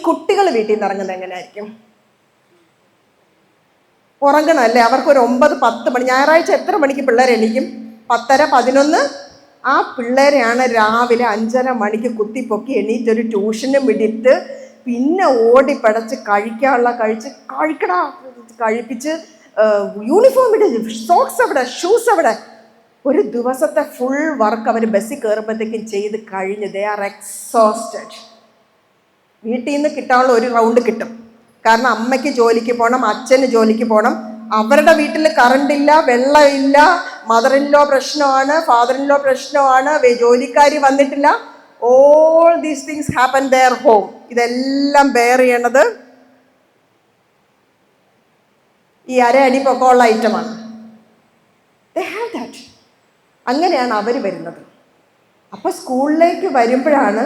കുട്ടികൾ വീട്ടിൽ നിന്ന് ഇറങ്ങുന്നത് എങ്ങനെയായിരിക്കും? ഉറങ്ങണമല്ലേ? അവർക്കൊരു 9-10 മണി. ഞായറാഴ്ച എത്ര മണിക്ക് പിള്ളേർ എണീക്കും? 10:30-11. ആ പിള്ളേരെയാണ് രാവിലെ 5:30 മണിക്ക് കുത്തിപ്പൊക്കി എണീറ്റൊരു ട്യൂഷനും വിടിട്ട് പിന്നെ ഓടിപ്പടച്ച് കഴിപ്പിച്ച് യൂണിഫോം ഇട്ട്, സോക്സ് അവിടെ, ഷൂസ് അവിടെ. ഒരു ദിവസത്തെ ഫുൾ വർക്ക് അവർ ബസ്സിൽ കയറുമ്പോഴത്തേക്കും ചെയ്ത് കഴിഞ്ഞ് ദേ ആർ എക്സോസ്റ്റഡ്. വീട്ടിൽ നിന്ന് കിട്ടാനുള്ള ഒരു റൗണ്ട് കിട്ടും. കാരണം അമ്മയ്ക്ക് ജോലിക്ക് പോകണം, അച്ഛന് ജോലിക്ക് പോകണം. അവരുടെ വീട്ടിൽ കറണ്ട് ഇല്ല, വെള്ളമില്ല, മദർ ഇൻ ലോ പ്രശ്നമാണ്, ഫാദർ ഇൻ ലോ പ്രശ്നമാണ്, ജോലിക്കാരി വന്നിട്ടില്ല. All these things happen there home. ഇതെല്ലാം ബെയർ ചെയ്യണത് ഈ അരയടി പൊക്കമുള്ള ഐറ്റമാണ്. They have that. അങ്ങനെയാണ് അവർ വരുന്നത്. അപ്പം സ്കൂളിലേക്ക് വരുമ്പോഴാണ്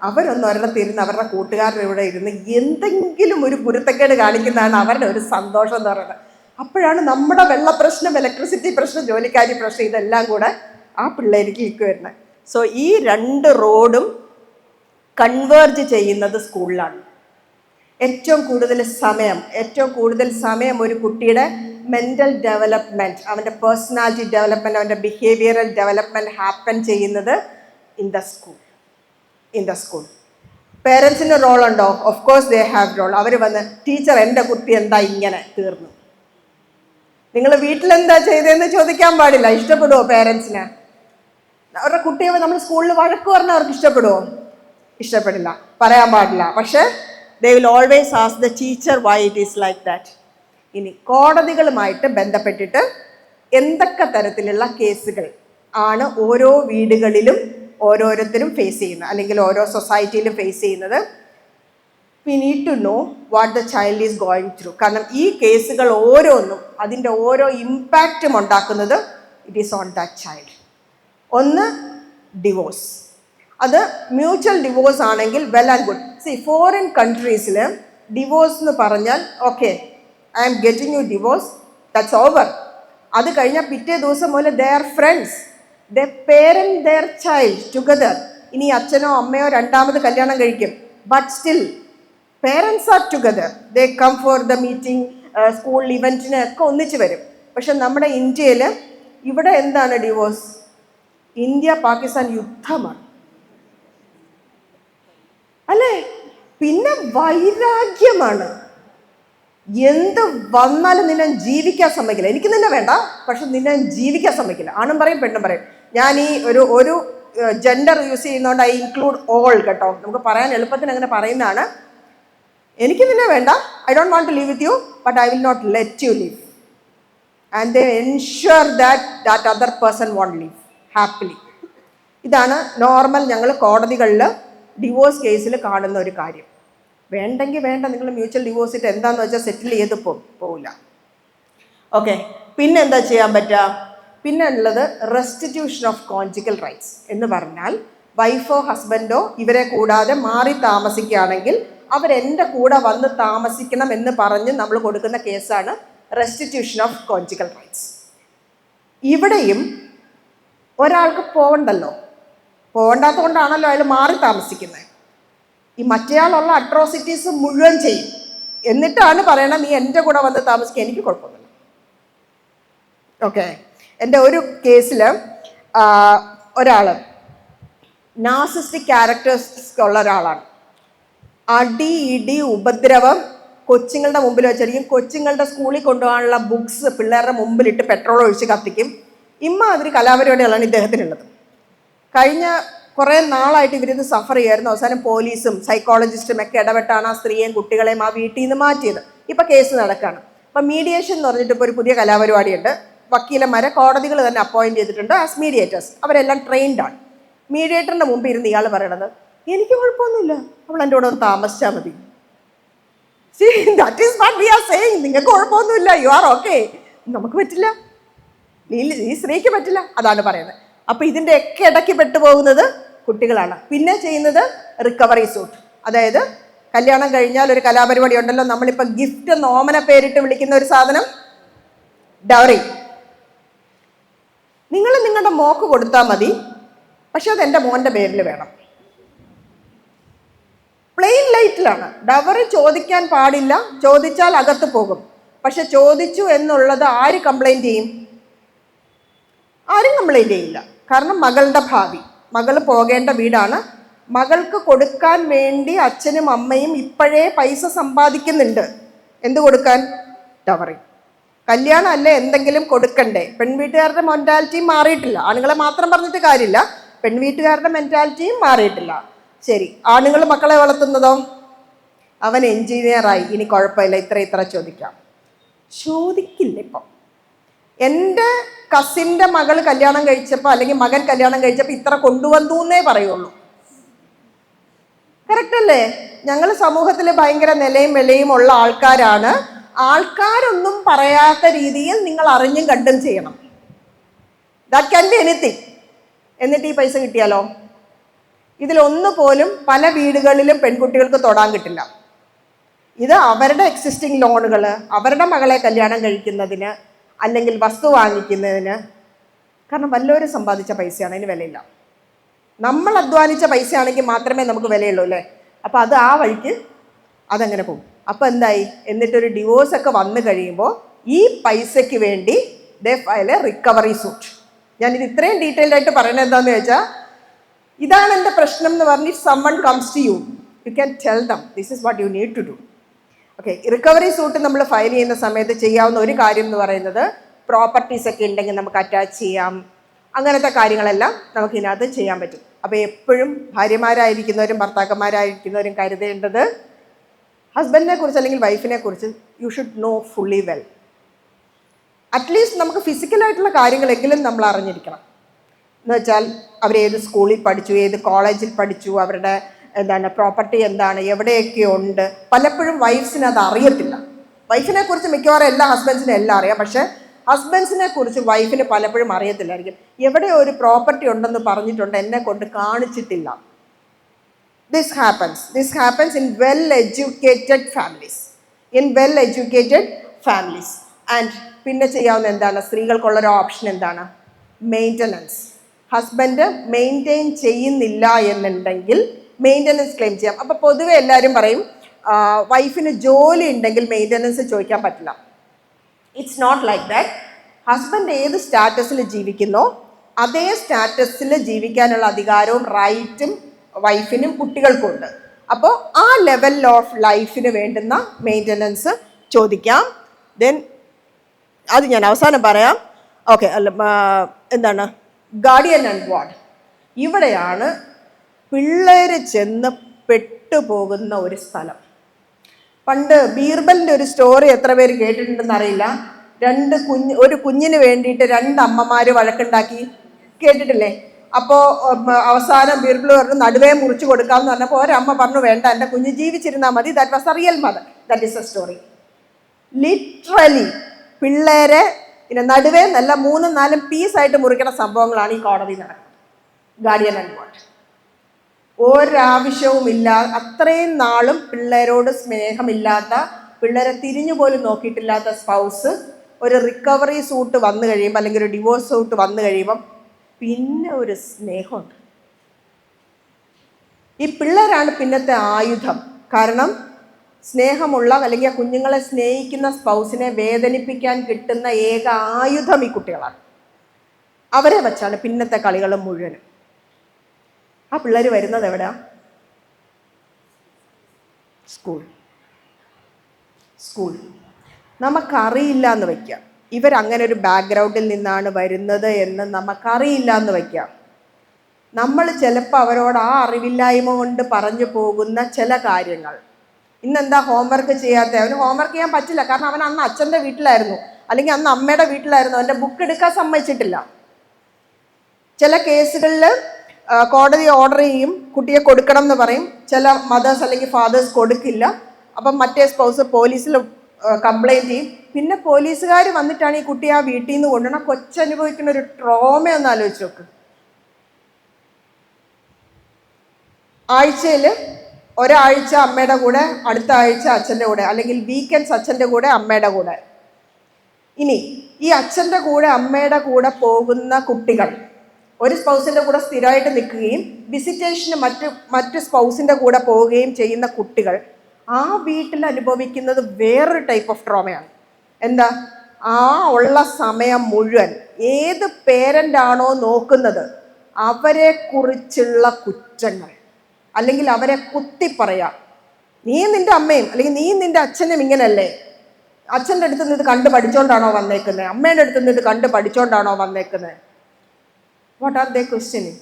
അവരൊരിടത്തിരുന്ന് അവരുടെ കൂട്ടുകാരുടെ ഇവിടെ ഇരുന്ന് എന്തെങ്കിലും ഒരു കുരുത്തക്കേട് കാണിക്കുന്നതാണ് അവരുടെ ഒരു സന്തോഷം എന്ന് പറയുന്നത്. അപ്പോഴാണ് നമ്മുടെ വെള്ള പ്രശ്നം, ഇലക്ട്രിസിറ്റി പ്രശ്നം, ജോലിക്കാരി പ്രശ്നം ഇതെല്ലാം കൂടെ ആ പിള്ളേർക്ക് വരുന്നത്. സോ ഈ 2 റോഡും കൺവേർജ് ചെയ്യുന്നത് സ്കൂളിലാണ്. ഏറ്റവും കൂടുതൽ സമയം ഒരു കുട്ടിയുടെ മെൻ്റൽ ഡെവലപ്മെൻറ്റ്, അവൻ്റെ പേഴ്സണാലിറ്റി ഡെവലപ്മെൻറ്റ്, അവൻ്റെ ബിഹേവിയറൽ ഡെവലപ്മെൻറ്റ് ഹാപ്പൻ ചെയ്യുന്നത് ഇൻ ദ സ്കൂൾ. പേരൻസിന് റോളുണ്ടോ? Of course they have role. അവർ വന്ന് ടീച്ചർ എൻ്റെ കുട്ടി എന്താ ഇങ്ങനെ, തീർന്നു. നിങ്ങൾ വീട്ടിലെന്താ ചെയ്തതെന്ന് ചോദിക്കാൻ പാടില്ല. ഇഷ്ടപ്പെടുമോ പേരൻസിന്? അവരുടെ കുട്ടിയെ നമ്മൾ സ്കൂളിൽ വഴക്ക് പറഞ്ഞാൽ അവർക്ക് ഇഷ്ടപ്പെടുമോ? ഇഷ്ടപ്പെടില്ല, പറയാൻ പാടില്ല. പക്ഷേ they will always ask the teacher why it is like that. ഇനി കോടതികളുമായിട്ട് ബന്ധപ്പെട്ടിട്ട് എന്തൊക്കെ തരത്തിലുള്ള കേസുകൾ ആണ് ഓരോ വീടുകളിലും ഓരോരുത്തരും ഫേസ് ചെയ്യുന്നത്, അല്ലെങ്കിൽ ഓരോ സൊസൈറ്റിയിലും ഫേസ് ചെയ്യുന്നത്? we need to know what the child is going through. കാരണം ഈ കേസുകൾ ഓരോന്നും അതിൻ്റെ ഓരോ ഇമ്പാക്റ്റും ഉണ്ടാക്കുന്നത് it is on that child. ഒന്ന്, ഡിവോഴ്സ്. അത് മ്യൂച്വൽ ഡിവോഴ്സ് ആണെങ്കിൽ വെൽ ആൻഡ് ഗുഡ്. ഫോറിൻ കൺട്രീസിൽ ഡിവോഴ്സ് എന്ന് പറഞ്ഞാൽ okay, I am getting you divorce, that's over. അത് കഴിഞ്ഞാൽ പിറ്റേ ദിവസം മുതൽ they are friends, they parent their child together. ഇനി അച്ഛനോ അമ്മയോ രണ്ടാമത് കല്യാണം കഴിക്കും, but still parents are together. They come for the meeting, school ഇവൻറ്റിന് ഒക്കെ ഒന്നിച്ച് വരും. പക്ഷെ നമ്മുടെ ഇന്ത്യയിൽ ഇവിടെ എന്താണ് ഡിവോഴ്സ്? ഇന്ത്യ പാകിസ്ഥാൻ യുദ്ധമാണ് അല്ലേ? പിന്നെ വൈരാഗ്യമാണ്. എന്ത് വന്നാലും നിന്നെ ജീവിക്കാൻ സമ്മതിക്കില്ല. എനിക്ക് നിന്നെ വേണ്ട, പക്ഷെ നിന്നെ ജീവിക്കാൻ സമ്മതിക്കില്ല. ആണും പറയും പെണ്ണും പറയും. ഞാൻ ഈ ഒരു ജെൻഡർ യൂസ് ചെയ്യുന്നതുകൊണ്ട് ഐ ഇൻക്ലൂഡ് ഓൾ കേട്ടോ, നമുക്ക് പറയാൻ എളുപ്പത്തിന് അങ്ങനെ പറയുന്നതാണ്. എനിക്ക് നിന്നെ വേണ്ട, I don't want to leave with you, but I will not let you leave. And they ensure that other person won't leave happily. ഇതാണ് നോർമൽ ഞങ്ങൾ കോടതികളിൽ ഡിവോഴ്സ് കേസിൽ കാണുന്ന ഒരു കാര്യം. വേണ്ടെങ്കിൽ വേണ്ട, നിങ്ങൾ മ്യൂച്വൽ ഡിവോഴ്സ് ഇട്ട് എന്താണെന്ന് വെച്ചാൽ സെറ്റിൽ ചെയ്ത് പോവില്ല. ഓക്കെ, പിന്നെ എന്താ ചെയ്യാൻ പറ്റുക? പിന്നെ ഉള്ളത് റെസ്റ്റിറ്റ്യൂഷൻ ഓഫ് കോൺജിക്കൽ റൈറ്റ്സ് എന്ന് പറഞ്ഞാൽ വൈഫോ ഹസ്ബൻഡോ ഇവരെ കൂടാതെ മാറി താമസിക്കുകയാണെങ്കിൽ അവരെൻ്റെ കൂടെ വന്ന് താമസിക്കണം എന്ന് പറഞ്ഞ് നമ്മൾ കൊടുക്കുന്ന കേസാണ് റെസ്റ്റിറ്റ്യൂഷൻ ഓഫ് കോൺജിക്കൽ റൈറ്റ്സ്. ഇവിടെയും ഒരാൾക്ക് പോകണ്ടാത്തത് കൊണ്ടാണല്ലോ അയാൾ മാറി താമസിക്കുന്നത്. ഈ മറ്റേയാളുള്ള അട്രോസിറ്റീസ് മുഴുവൻ ചെയ്യും, എന്നിട്ടാണ് പറയണം നീ എൻ്റെ കൂടെ വന്ന് താമസിക്കുക, എനിക്ക് കുഴപ്പമൊന്നുമില്ല. ഓക്കെ, എൻ്റെ ഒരു കേസിൽ ഒരാൾ നാർസിസ്റ്റിക് ക്യാരക്ടേഴ്സ് ഉള്ള ഒരാളാണ്. അടി, ഇടി, ഉപദ്രവം കൊച്ചുങ്ങളുടെ മുമ്പിൽ വെച്ചായിരിക്കും. കൊച്ചുങ്ങളുടെ സ്കൂളിൽ കൊണ്ടുപോകാനുള്ള ബുക്സ് പിള്ളേരുടെ മുമ്പിലിട്ട് പെട്രോൾ ഒഴിച്ച് കത്തിക്കും. ഇമ്മാതിരി കലാപരിപാടികളാണ് ഇദ്ദേഹത്തിനുള്ളത്. കഴിഞ്ഞ കുറേ നാളായിട്ട് ഇവരിത് സഫർ ചെയ്യായിരുന്നു. അവസാനം പോലീസും സൈക്കോളജിസ്റ്റും ഒക്കെ ഇടപെട്ടാണ് ആ സ്ത്രീയെയും കുട്ടികളെയും ആ വീട്ടിൽ നിന്ന് മാറ്റിയത്. ഇപ്പം കേസ് നടക്കുകയാണ്. അപ്പം മീഡിയേഷൻ എന്ന് പറഞ്ഞിട്ട് ഇപ്പോൾ ഒരു പുതിയ കലാപരിപാടിയുണ്ട്. വക്കീലന്മാരെ കോടതികൾ തന്നെ അപ്പോയിൻറ്റ് ചെയ്തിട്ടുണ്ട് ആസ് മീഡിയേറ്റേഴ്സ്. അവരെല്ലാം ട്രെയിൻഡാണ്. മീഡിയേറ്ററിൻ്റെ മുമ്പ് ഇരുന്ന് ഇയാൾ പറയണത് എനിക്ക് കുഴപ്പമൊന്നുമില്ല, അവൾ എൻ്റെ കൂടെ ഒന്ന് താമസിച്ചാൽ മതി. That is what we are saying. നിങ്ങൾക്ക് കുഴപ്പമൊന്നുമില്ല, യു ആർ ഓക്കെ. നമുക്ക് പറ്റില്ല, ഈ സ്ത്രീക്ക് പറ്റില്ല, അതാണ് പറയുന്നത്. അപ്പോൾ ഇതിൻ്റെ ഒക്കെ ഇടയ്ക്ക് പെട്ടുപോകുന്നത് കുട്ടികളാണ്. പിന്നെ ചെയ്യുന്നത് റിക്കവറി സൂട്ട്. അതായത് കല്യാണം കഴിഞ്ഞാൽ ഒരു കലാപരിപാടി ഉണ്ടല്ലോ, നമ്മളിപ്പോൾ ഗിഫ്റ്റ് എന്ന് ഓമന പേരിട്ട് വിളിക്കുന്ന ഒരു സാധനം, ഡൗറി. നിങ്ങൾ നിങ്ങളുടെ മോക്ക് കൊടുത്താൽ മതി, പക്ഷെ അത് എൻ്റെ മോൻ്റെ പേരിൽ വേണം. പ്ലെയിൻ ലൈറ്റിലാണ്. ഡവറി ചോദിക്കാൻ പാടില്ല, ചോദിച്ചാൽ അകത്ത് പോകും. പക്ഷെ ചോദിച്ചു എന്നുള്ളത് ആര് കംപ്ലൈൻറ്റ് ചെയ്യും? ആരും കംപ്ലൈൻറ്റ് ചെയ്യില്ല. കാരണം മകളുടെ ഭാവി, മകൾ പോകേണ്ട വീടാണ്. മകൾക്ക് കൊടുക്കാൻ വേണ്ടി അച്ഛനും അമ്മയും ഇപ്പോഴേ പൈസ സമ്പാദിക്കുന്നുണ്ട്. എന്ത് കൊടുക്കാൻ? ഡവറി. കല്യാണം അല്ലേ, എന്തെങ്കിലും കൊടുക്കണ്ടേ? പെൺവീട്ടുകാരുടെ മെൻറ്റാലിറ്റിയും മാറിയിട്ടില്ല. ആണുങ്ങളെ മാത്രം പറഞ്ഞിട്ട് കാര്യമില്ല, പെൺവീട്ടുകാരുടെ മെൻറ്റാലിറ്റിയും മാറിയിട്ടില്ല. ശരി, ആണുങ്ങൾ മക്കളെ വളർത്തുന്നതോ? അവൻ എൻജിനീയറായി, ഇനി കുഴപ്പമില്ല, ഇത്ര ചോദിക്കാം. ചോദിക്കില്ല. ഇപ്പം എൻ്റെ കസിൻ്റെ മകൾ കല്യാണം കഴിച്ചപ്പോൾ അല്ലെങ്കിൽ മകൻ കല്യാണം കഴിച്ചപ്പോൾ ഇത്ര കൊണ്ടുവന്നു എന്നേ പറയുള്ളൂ. കറക്റ്റ് അല്ലേ? ഞങ്ങൾ സമൂഹത്തിൽ ഭയങ്കര നിലയും വിലയും ഉള്ള ആൾക്കാരാണ്. ആൾക്കാരൊന്നും പറയാത്ത രീതിയിൽ നിങ്ങൾ അറിഞ്ഞും കണ്ടും ചെയ്യണം. That can be anything. എന്നിട്ട് ഈ പൈസ കിട്ടിയാലോ? ഇതിലൊന്നു പോലും പല വീടുകളിലും പെൺകുട്ടികൾക്ക് തൊടാൻ കിട്ടില്ല. ഇത് അവരുടെ എക്സിസ്റ്റിംഗ് ലോണുകൾ, അവരുടെ മകളെ കല്യാണം കഴിക്കുന്നതിന് അല്ലെങ്കിൽ വസ്തു വാങ്ങിക്കുന്നതിന്. കാരണം വല്ലവരും സമ്പാദിച്ച പൈസയാണ്, അതിന് വിലയില്ല. നമ്മൾ അധ്വാനിച്ച പൈസയാണെങ്കിൽ മാത്രമേ നമുക്ക് വിലയുള്ളൂ അല്ലേ? അപ്പം അത് ആ വഴിക്ക് അതങ്ങനെ പോകും. അപ്പം എന്തായി? എന്നിട്ടൊരു ഡിവോഴ്സൊക്കെ വന്നു കഴിയുമ്പോൾ ഈ പൈസയ്ക്ക് വേണ്ടി ദേ ഫയൽ എ റിക്കവറി സൂട്ട്. ഞാനിത് ഇത്രയും ഡീറ്റെയിൽഡ് ആയിട്ട് പറയുന്നത് എന്താണെന്ന് ചോദിച്ചാൽ, ഇതാണ് എൻ്റെ പ്രശ്നം എന്ന് പറഞ്ഞ് summon comes to you, you can tell them this is what you need to do. Okay, recovery suit നമ്മൾ ഫയൽ ചെയ്യുന്ന സമയത്ത് ചെയ്യാവുന്ന ഒരു കാര്യം എന്ന് പറയുന്നത്, പ്രോപ്പർട്ടീസ് ഒക്കെ ഉണ്ടെങ്കിൽ നമുക്ക് അറ്റാച്ച് ചെയ്യാം. അങ്ങനത്തെ കാര്യങ്ങളെല്ലാം നമുക്ക് ഇതിനകത്ത് ചെയ്യാൻ പറ്റും. അപ്പോൾ എപ്പോഴും ഭാര്യമാരായിരിക്കുന്നവരും ഭർത്താക്കന്മാരായിരിക്കുന്നവരും കരുതേണ്ടത്, ഹസ്ബൻഡിനെ കുറിച്ച് അല്ലെങ്കിൽ വൈഫിനെ കുറിച്ച് you should know fully well. At least നമുക്ക് ഫിസിക്കലായിട്ടുള്ള കാര്യങ്ങളെങ്കിലും നമ്മൾ അറിഞ്ഞിരിക്കണം. എന്ന് വെച്ചാൽ അവരേത് സ്കൂളിൽ പഠിച്ചു, ഏത് കോളേജിൽ പഠിച്ചു, അവരുടെ പ്രോപ്പർട്ടി എന്താണ്, എവിടെയൊക്കെ ഉണ്ട്. പലപ്പോഴും വൈഫ്സിന് അത് അറിയത്തില്ല. വൈഫിനെ കുറിച്ച് മിക്കവാറും എല്ലാ ഹസ്ബൻഡ്സിനും എല്ലാം അറിയാം, പക്ഷേ ഹസ്ബൻഡ്സിനെ കുറിച്ച് വൈഫിന് പലപ്പോഴും അറിയത്തില്ലായിരിക്കും. എവിടെ ഒരു പ്രോപ്പർട്ടി ഉണ്ടെന്ന് പറഞ്ഞിട്ടുണ്ട്, എന്നെ കൊണ്ട് കാണിച്ചിട്ടില്ല. This happens in well educated families. And പിന്നെ ചെയ്യാവുന്ന എന്താണ്? സ്ത്രീകൾക്കുള്ളൊരു ഓപ്ഷൻ എന്താണ്? മെയിൻ്റനൻസ്. ഹസ്ബൻഡ് മെയിൻറ്റെയിൻ ചെയ്യുന്നില്ല എന്നുണ്ടെങ്കിൽ മെയിൻ്റനൻസ് ക്ലെയിം ചെയ്യാം. അപ്പോൾ പൊതുവെ എല്ലാവരും പറയും വൈഫിന് ജോലി ഉണ്ടെങ്കിൽ മെയിൻ്റനൻസ് ചോദിക്കാൻ പറ്റില്ല. It's not like that. Husband ഏത് സ്റ്റാറ്റസിൽ ജീവിക്കുന്നോ അതേ സ്റ്റാറ്റസിൽ ജീവിക്കാനുള്ള അധികാരവും റൈറ്റും വൈഫിനും കുട്ടികൾക്കും ഉണ്ട്. അപ്പോൾ ആ ലെവൽ ഓഫ് ലൈഫിന് വേണ്ടുന്ന മെയിൻ്റനൻസ് ചോദിക്കാം. ദെൻ അത് ഞാൻ അവസാനം പറയാം. ഓക്കെ, എന്താണ് ഗാർഡിയൻ ആൻഡ് വാർഡ്. ഇവിടെയാണ് പിള്ളേർ ചെന്ന് പെട്ടുപോകുന്ന ഒരു സ്ഥലം. പണ്ട് ബീർബലിൻ്റെ ഒരു സ്റ്റോറി എത്ര പേര് കേട്ടിട്ടുണ്ടെന്ന് അറിയില്ല. ഒരു കുഞ്ഞിന് വേണ്ടിയിട്ട് 2 അമ്മമാർ വഴക്കുണ്ടാക്കി, കേട്ടിട്ടില്ലേ? അപ്പോൾ അവസാനം ബീർബൽ പറഞ്ഞു നടുവേ മുറിച്ച് കൊടുക്കാമെന്ന് പറഞ്ഞപ്പോൾ ഒരമ്മ പറഞ്ഞു വേണ്ട, എൻ്റെ കുഞ്ഞ് ജീവിച്ചിരുന്നാൽ മതി. That was A real mother. That is A story. Literally പിള്ളേരെ നടുവേ നല്ല 3-4 പീസായിട്ട് മുറിക്കുന്ന സംഭവങ്ങളാണ് ഈ കോടതി നടക്കുന്നത്. Guardian and ward. ഒരാവശ്യവുമില്ല. അത്രയും നാളും പിള്ളേരോട് സ്നേഹമില്ലാത്ത, പിള്ളേരെ തിരിഞ്ഞു പോലും നോക്കിയിട്ടില്ലാത്ത സ്പൗസ് ഒരു റിക്കവറി സൂട്ട് വന്നു കഴിയുമ്പോൾ അല്ലെങ്കിൽ ഒരു ഡിവോഴ്സ് സൂട്ട് വന്നു കഴിയുമ്പം പിന്നെ ഒരു സ്നേഹമുണ്ട്. ഈ പിള്ളേരാണ് പിന്നത്തെ ആയുധം. കാരണം സ്നേഹമുള്ള അല്ലെങ്കിൽ ആ കുഞ്ഞുങ്ങളെ സ്നേഹിക്കുന്ന സ്പൗസിനെ വേദനിപ്പിക്കാൻ കിട്ടുന്ന ഏക ആയുധം ഈ കുട്ടികളാണ്. അവരെ വച്ചാണ് പിന്നത്തെ കളികൾ മുഴുവനും. ആ പിള്ളേർ വരുന്നത് എവിടെയാ? സ്കൂൾ. നമുക്കറിയില്ല എന്ന് വയ്ക്കാം, ഇവരങ്ങനെ ഒരു ബാക്ക്ഗ്രൗണ്ടിൽ നിന്നാണ് വരുന്നത് എന്ന് നമുക്കറിയില്ല എന്ന് വയ്ക്കാം. നമ്മൾ ചിലപ്പോൾ അവരോട് ആ അറിവില്ലായ്മ കൊണ്ട് പറഞ്ഞു പോകുന്ന ചില കാര്യങ്ങൾ, ഇന്നെന്താ ഹോംവർക്ക് ചെയ്യാത്ത, അവന് ഹോംവർക്ക് ചെയ്യാൻ പറ്റില്ല കാരണം അവൻ അന്ന് അച്ഛൻ്റെ വീട്ടിലായിരുന്നു അല്ലെങ്കിൽ അന്ന് അമ്മയുടെ വീട്ടിലായിരുന്നു, അവൻ്റെ ബുക്ക് എടുക്കാൻ സമ്മതിച്ചിട്ടില്ല. ചില കേസുകളിൽ കോടതി ഓർഡർ ചെയ്യും, കുട്ടിയെ കൊടുക്കണം എന്ന് പറയും. ചില മദേഴ്സ് അല്ലെങ്കിൽ ഫാദേഴ്സ് കൊടുക്കില്ല. അപ്പം മറ്റേ സ്പൗസ് പോലീസിൽ കംപ്ലൈൻറ്റ് ചെയ്യും. പിന്നെ പോലീസുകാർ വന്നിട്ടാണ് ഈ കുട്ടിയെ ആ വീട്ടിൽ നിന്ന് കൊണ്ടുവരണം. കൊച്ചനുഭവിക്കുന്ന ഒരു ട്രോമ ഒന്ന് ആലോചിച്ച് നോക്ക്. ആഴ്ചയിൽ ഒരാഴ്ച അമ്മയുടെ കൂടെ, അടുത്ത ആഴ്ച അച്ഛൻ്റെ കൂടെ, അല്ലെങ്കിൽ വീക്കെൻഡ്സ് അച്ഛൻ്റെ കൂടെ അമ്മയുടെ കൂടെ. ഇനി ഈ അച്ഛൻ്റെ കൂടെ അമ്മയുടെ കൂടെ പോകുന്ന കുട്ടികൾ ഒരു സ്പൗസിൻ്റെ കൂടെ സ്ഥിരമായിട്ട് നിൽക്കുകയും വിസിറ്റേഷന് മറ്റ് സ്പൗസിൻ്റെ കൂടെ പോവുകയും ചെയ്യുന്ന കുട്ടികൾ ആ വീട്ടിൽ അനുഭവിക്കുന്നത് വേറൊരു ടൈപ്പ് ഓഫ് ട്രോമയാണ്. എന്താ? ആ ഉള്ള സമയം മുഴുവൻ ഏത് പേരൻ്റാണോ നോക്കുന്നത് അവരെ കുറിച്ചുള്ള കുറ്റങ്ങൾ, അല്ലെങ്കിൽ അവരെ കുത്തിപ്പറയാം. നീ നിൻ്റെ അമ്മയും അല്ലെങ്കിൽ നീ നിൻ്റെ അച്ഛനും ഇങ്ങനല്ലേ, അച്ഛൻ്റെ അടുത്ത് നിന്ന് ഇത് കണ്ട് പഠിച്ചോണ്ടാണോ വന്നേക്കുന്നത്, അമ്മയുടെ അടുത്ത് നിന്ന് ഇത് കണ്ട് പഠിച്ചോണ്ടാണോ വന്നേക്കുന്നത്? What are they questioning?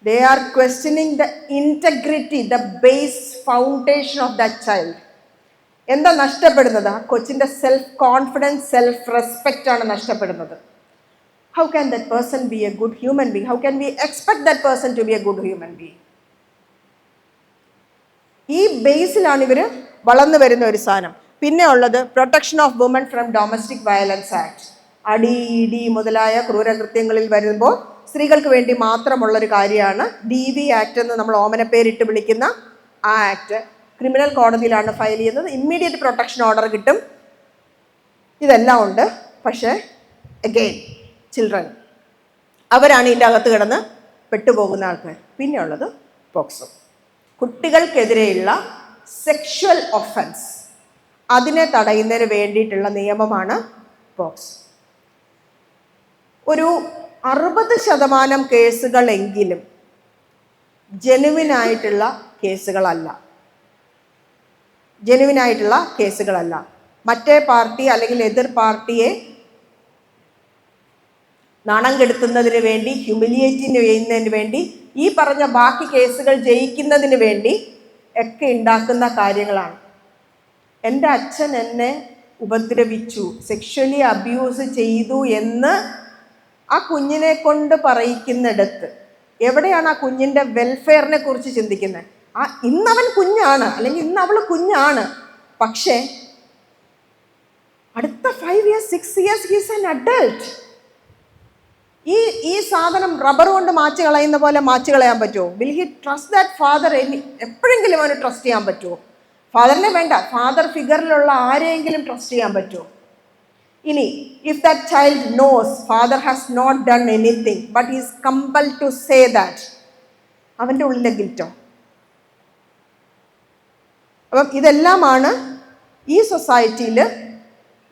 They are questioning the integrity, the base foundation of that child. എന്താ നഷ്ടപ്പെടുന്നത്? ആ കൊച്ചിൻ്റെ സെൽഫ് കോൺഫിഡൻസ്, സെൽഫ് റെസ്പെക്റ്റ് ആണ് നഷ്ടപ്പെടുന്നത്. How can that person be a good human being? How can we expect that person to be a good human being? ഈ ബേസിലാണ് ഇവർ വളർന്നു വരുന്ന ഒരു സാധനം. പിന്നെ ഉള്ളത് protection of woman from domestic violence act. അടി, ഇടി മുതലായ ക്രൂരകൃത്യങ്ങളിൽ വരുമ്പോൾ സ്ത്രീകൾക്ക് വേണ്ടി മാത്രമുള്ളൊരു കാര്യമാണ് DV ആക്ട് എന്ന് നമ്മൾ ഓമനപ്പേരിട്ട് വിളിക്കുന്ന ആ ആക്ട്. ക്രിമിനൽ കോടതിയിലാണ് ഫയൽ ചെയ്യുന്നത്. ഇമ്മീഡിയറ്റ് പ്രൊട്ടക്ഷൻ ഓർഡർ കിട്ടും. ഇതെല്ലാം ഉണ്ട്. പക്ഷേ അഗെയിൻ ചിൽഡ്രൻ, അവരാണ് ഇതിൻ്റെ അകത്ത് കിടന്ന് പെട്ടുപോകുന്ന ആൾക്കാർ. പിന്നെ ഉള്ളത് പോക്സോ, കുട്ടികൾക്കെതിരെയുള്ള സെക്ഷൽ ഒഫൻസ്, അതിനെ തടയുന്നതിന് വേണ്ടിയിട്ടുള്ള നിയമമാണ് പോക്സോ. ഒരു 60% കേസുകളെങ്കിലും ജെനുവിനായിട്ടുള്ള കേസുകളല്ല. മറ്റേ പാർട്ടി അല്ലെങ്കിൽ എതിർ പാർട്ടിയെ നാണം കെടുത്തുന്നതിന് വേണ്ടി, ഹ്യൂമിലിയേറ്റ് ചെയ്യുന്നതിന് വേണ്ടി, ഈ പറഞ്ഞ ബാക്കി കേസുകൾ ജയിക്കുന്നതിന് വേണ്ടി ഒക്കെ ഉണ്ടാക്കുന്ന കാര്യങ്ങളാണ്. എൻ്റെ അച്ഛൻ എന്നെ ഉപദ്രവിച്ചു, സെക്ഷലി അബ്യൂസ് ചെയ്തു എന്ന് ആ കുഞ്ഞിനെ കൊണ്ട് പറയിക്കുന്നിടത്ത് എവിടെയാണ് ആ കുഞ്ഞിൻ്റെ വെൽഫെയറിനെ കുറിച്ച് ചിന്തിക്കുന്നത്? ഇന്നവൻ കുഞ്ഞാണ്, അല്ലെങ്കിൽ ഇന്ന് അവൾ കുഞ്ഞാണ്, പക്ഷേ അടുത്ത 5 years 6 years he's an adult. ഈ സാധനം റബ്ബർ കൊണ്ട് മാച്ച് കളയുന്ന പോലെ മാച്ച് കളയാൻ പറ്റുമോ? Will he trust that father? എപ്പോഴെങ്കിലും അവന് ട്രസ്റ്റ് ചെയ്യാൻ പറ്റുമോ? ഫാദറിനെ വേണ്ട, ഫാദർ ഫിഗറിലുള്ള ആരെയെങ്കിലും ട്രസ്റ്റ് ചെയ്യാൻ പറ്റുമോ? ഇനി if that child knows father has not done anything but is compelled to say that, അവൻ്റെ ഉള്ളിലെ ഗിൽറ്റോ? അപ്പം ഇതെല്ലാമാണ് ഈ സൊസൈറ്റിയിൽ,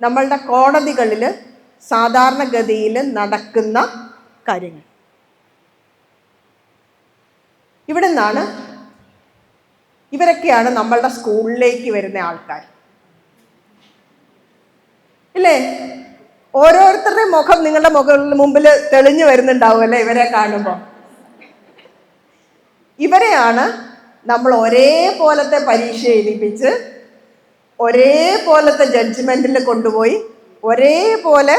നമ്മളുടെ കോടതികളിൽ സാധാരണഗതിയിൽ നടക്കുന്ന കാര്യങ്ങൾ. ഇവിടെ നിന്നാണ് ഇവരൊക്കെയാണ് നമ്മളുടെ സ്കൂളിലേക്ക് വരുന്ന ആൾക്കാർ, ഇല്ലേ? ഓരോരുത്തരുടെയും മുഖം നിങ്ങളുടെ മുമ്പിൽ തെളിഞ്ഞു വരുന്നുണ്ടാവുമല്ലേ ഇവരെ കാണുമ്പോൾ? ഇവരെയാണ് നമ്മൾ ഒരേപോലത്തെ പരീക്ഷ എഴുതിപ്പിച്ച് ഒരേപോലത്തെ ജഡ്ജ്മെന്റിൽ കൊണ്ടുപോയി ഒരേപോലെ,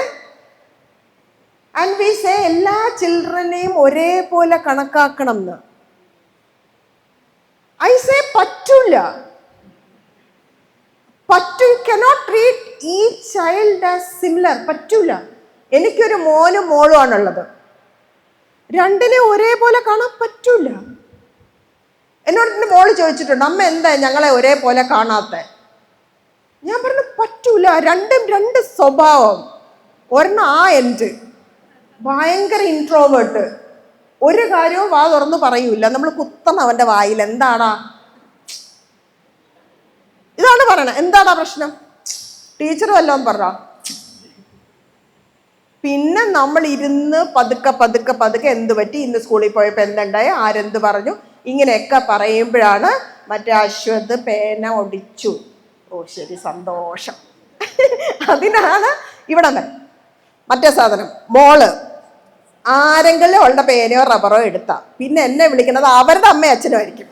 ആൻഡ് വി സേ എല്ലാ ചിൽഡ്രനെയും ഒരേപോലെ കണക്കാക്കണം എന്ന്. ഐ സേ പറ്റൂല. cannot treat each child as similar. പറ്റൂല. എനിക്കൊരു മോനും മോളും ആണുള്ളത്, രണ്ടിനെ ഒരേപോലെ കാണാൻ പറ്റൂല. എന്നോട് എൻ്റെ മോള് ചോദിച്ചിട്ടുണ്ട്, അമ്മ എന്താ ഞങ്ങളെ ഒരേപോലെ കാണാത്ത? ഞാൻ പറഞ്ഞു പറ്റൂല. രണ്ടും രണ്ട് സ്വഭാവം. ഒരെണ്ണം ആ എൻഡ് ഭയങ്കര ഇൻട്രോവേർട്ട്, ഒരു കാര്യവും വാ തുറന്ന് പറയൂല. നമ്മൾ കുത്തണം അവൻ്റെ വായിൽ. എന്താടാ ഇതാണ് പറയണത്, എന്താടാ പ്രശ്നം? ടീച്ചർ വല്ലതും പറ. പിന്നെ നമ്മൾ ഇരുന്ന് പതുക്കെ എന്ത് പറ്റി, ഇന്ന് സ്കൂളിൽ പോയപ്പോൾ എന്തുണ്ടായി, ആരെന്ത് പറഞ്ഞു, ഇങ്ങനെയൊക്കെ പറയുമ്പോഴാണ് മറ്റേ അശ്വത് പേന ഒടിച്ചു. ഓ ശരി, സന്തോഷം. അതിനാണ് ഇവിടെ മറ്റേ സാധനം. മോള് ആരെങ്കിലും അവളുടെ പേനയോ റബ്ബറോ എടുത്താ പിന്നെ എന്നെ വിളിക്കുന്നത് അവരുടെ അമ്മയും അച്ഛനും ആയിരിക്കും.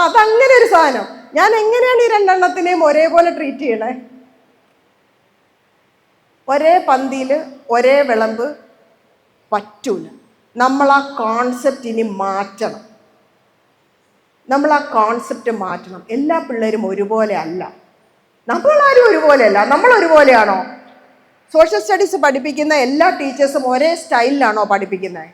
അതങ്ങനെ ഒരു സാധനം. ഞാൻ എങ്ങനെയാണ് ഈ രണ്ടെണ്ണത്തിനെയും ഒരേപോലെ ട്രീറ്റ് ചെയ്യണേ? ഒരേ പന്തിയിൽ ഒരേ വിളമ്പ് പറ്റൂല. നമ്മൾ ആ കോൺസെപ്റ്റ് ഇനി മാറ്റണം. എല്ലാ പിള്ളേരും ഒരുപോലെ അല്ല. നമ്മളാരും ഒരുപോലെയല്ല. നമ്മൾ ഒരുപോലെയാണോ? സോഷ്യൽ സ്റ്റഡീസ് പഠിപ്പിക്കുന്ന എല്ലാ ടീച്ചേഴ്സും ഒരേ സ്റ്റൈലിലാണോ പഠിപ്പിക്കുന്നത്?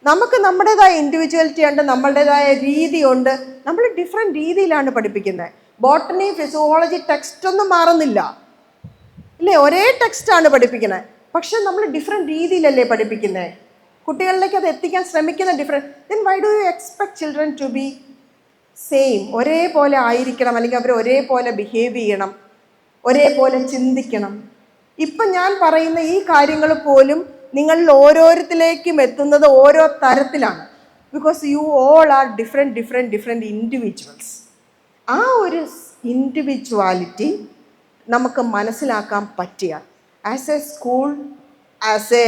നമുക്ക് നമ്മുടേതായ ഇൻഡിവിജ്വാലിറ്റി ഉണ്ട്, നമ്മളുടേതായ രീതിയുണ്ട്. നമ്മൾ ഡിഫറെൻറ്റ് രീതിയിലാണ് പഠിപ്പിക്കുന്നത്. ബോട്ടണി, ഫിസിയോളജി ടെക്സ്റ്റ് ഒന്നും മാറുന്നില്ല, ഇല്ലേ? ഒരേ ടെക്സ്റ്റാണ് പഠിപ്പിക്കുന്നത്. പക്ഷെ നമ്മൾ ഡിഫറെൻറ്റ് രീതിയിലല്ലേ പഠിപ്പിക്കുന്നത്, കുട്ടികളിലേക്ക് അത് എത്തിക്കാൻ ശ്രമിക്കുന്ന different. Then why do you expect children to be same? ഒരേപോലെ ആയിരിക്കണം, അല്ലെങ്കിൽ അവർ ഒരേപോലെ ബിഹേവ് ചെയ്യണം, ഒരേപോലെ ചിന്തിക്കണം. ഇപ്പം ഞാൻ പറയുന്ന ഈ കാര്യങ്ങൾ പോലും നിങ്ങളിൽ ഓരോരുത്തരിലേക്കും എത്തുന്നത് ഓരോ തരത്തിലാണ്. Because you all are different individuals. ആ ഒരു ഇൻഡിവിജ്വാലിറ്റി നമുക്ക് മനസ്സിലാക്കാൻ പറ്റിയ as A school, as A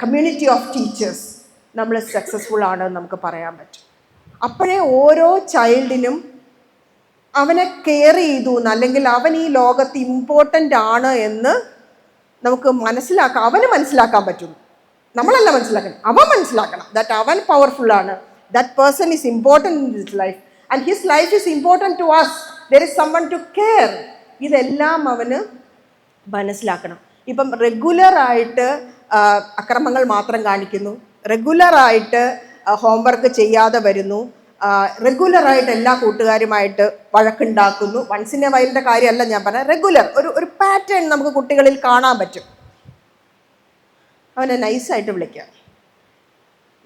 community of teachers നമ്മൾ സക്സസ്ഫുൾ ആണെന്ന് നമുക്ക് പറയാൻ പറ്റും. അപ്പോഴേ ഓരോ ചൈൽഡിനും അവനെ കെയർ ചെയ്തു അല്ലെങ്കിൽ അവൻ ഈ ലോകത്ത് ഇമ്പോർട്ടൻ്റ് ആണ് എന്ന് നമുക്ക് അവന് മനസ്സിലാക്കാൻ പറ്റും. നമ്മളല്ല മനസ്സിലാക്കണം, അവൻ മനസ്സിലാക്കണം ദാറ്റ് അവൻ പവർഫുള്ളാണ്, that person is important in his life and his life is important to us, there is someone to care. ഇതെല്ലാം അവന് മനസ്സിലാക്കണം. ഇപ്പം റെഗുലറായിട്ട് അക്രമങ്ങൾ മാത്രം കാണിക്കുന്നു, റെഗുലറായിട്ട് ഹോംവർക്ക് ചെയ്യാതെ വരുന്നു, റെഗുലറായിട്ട് എല്ലാ കൂട്ടുകാരുമായിട്ട് വഴക്കുണ്ടാക്കുന്നു. വൺസ് ഇൻ എ വൈലിൻ്റെ കാര്യമല്ല ഞാൻ പറഞ്ഞത്, റെഗുലർ ഒരു പാറ്റേൺ നമുക്ക് കുട്ടികളിൽ കാണാൻ പറ്റും. അവനെ നൈസായിട്ട് വിളിക്കുക.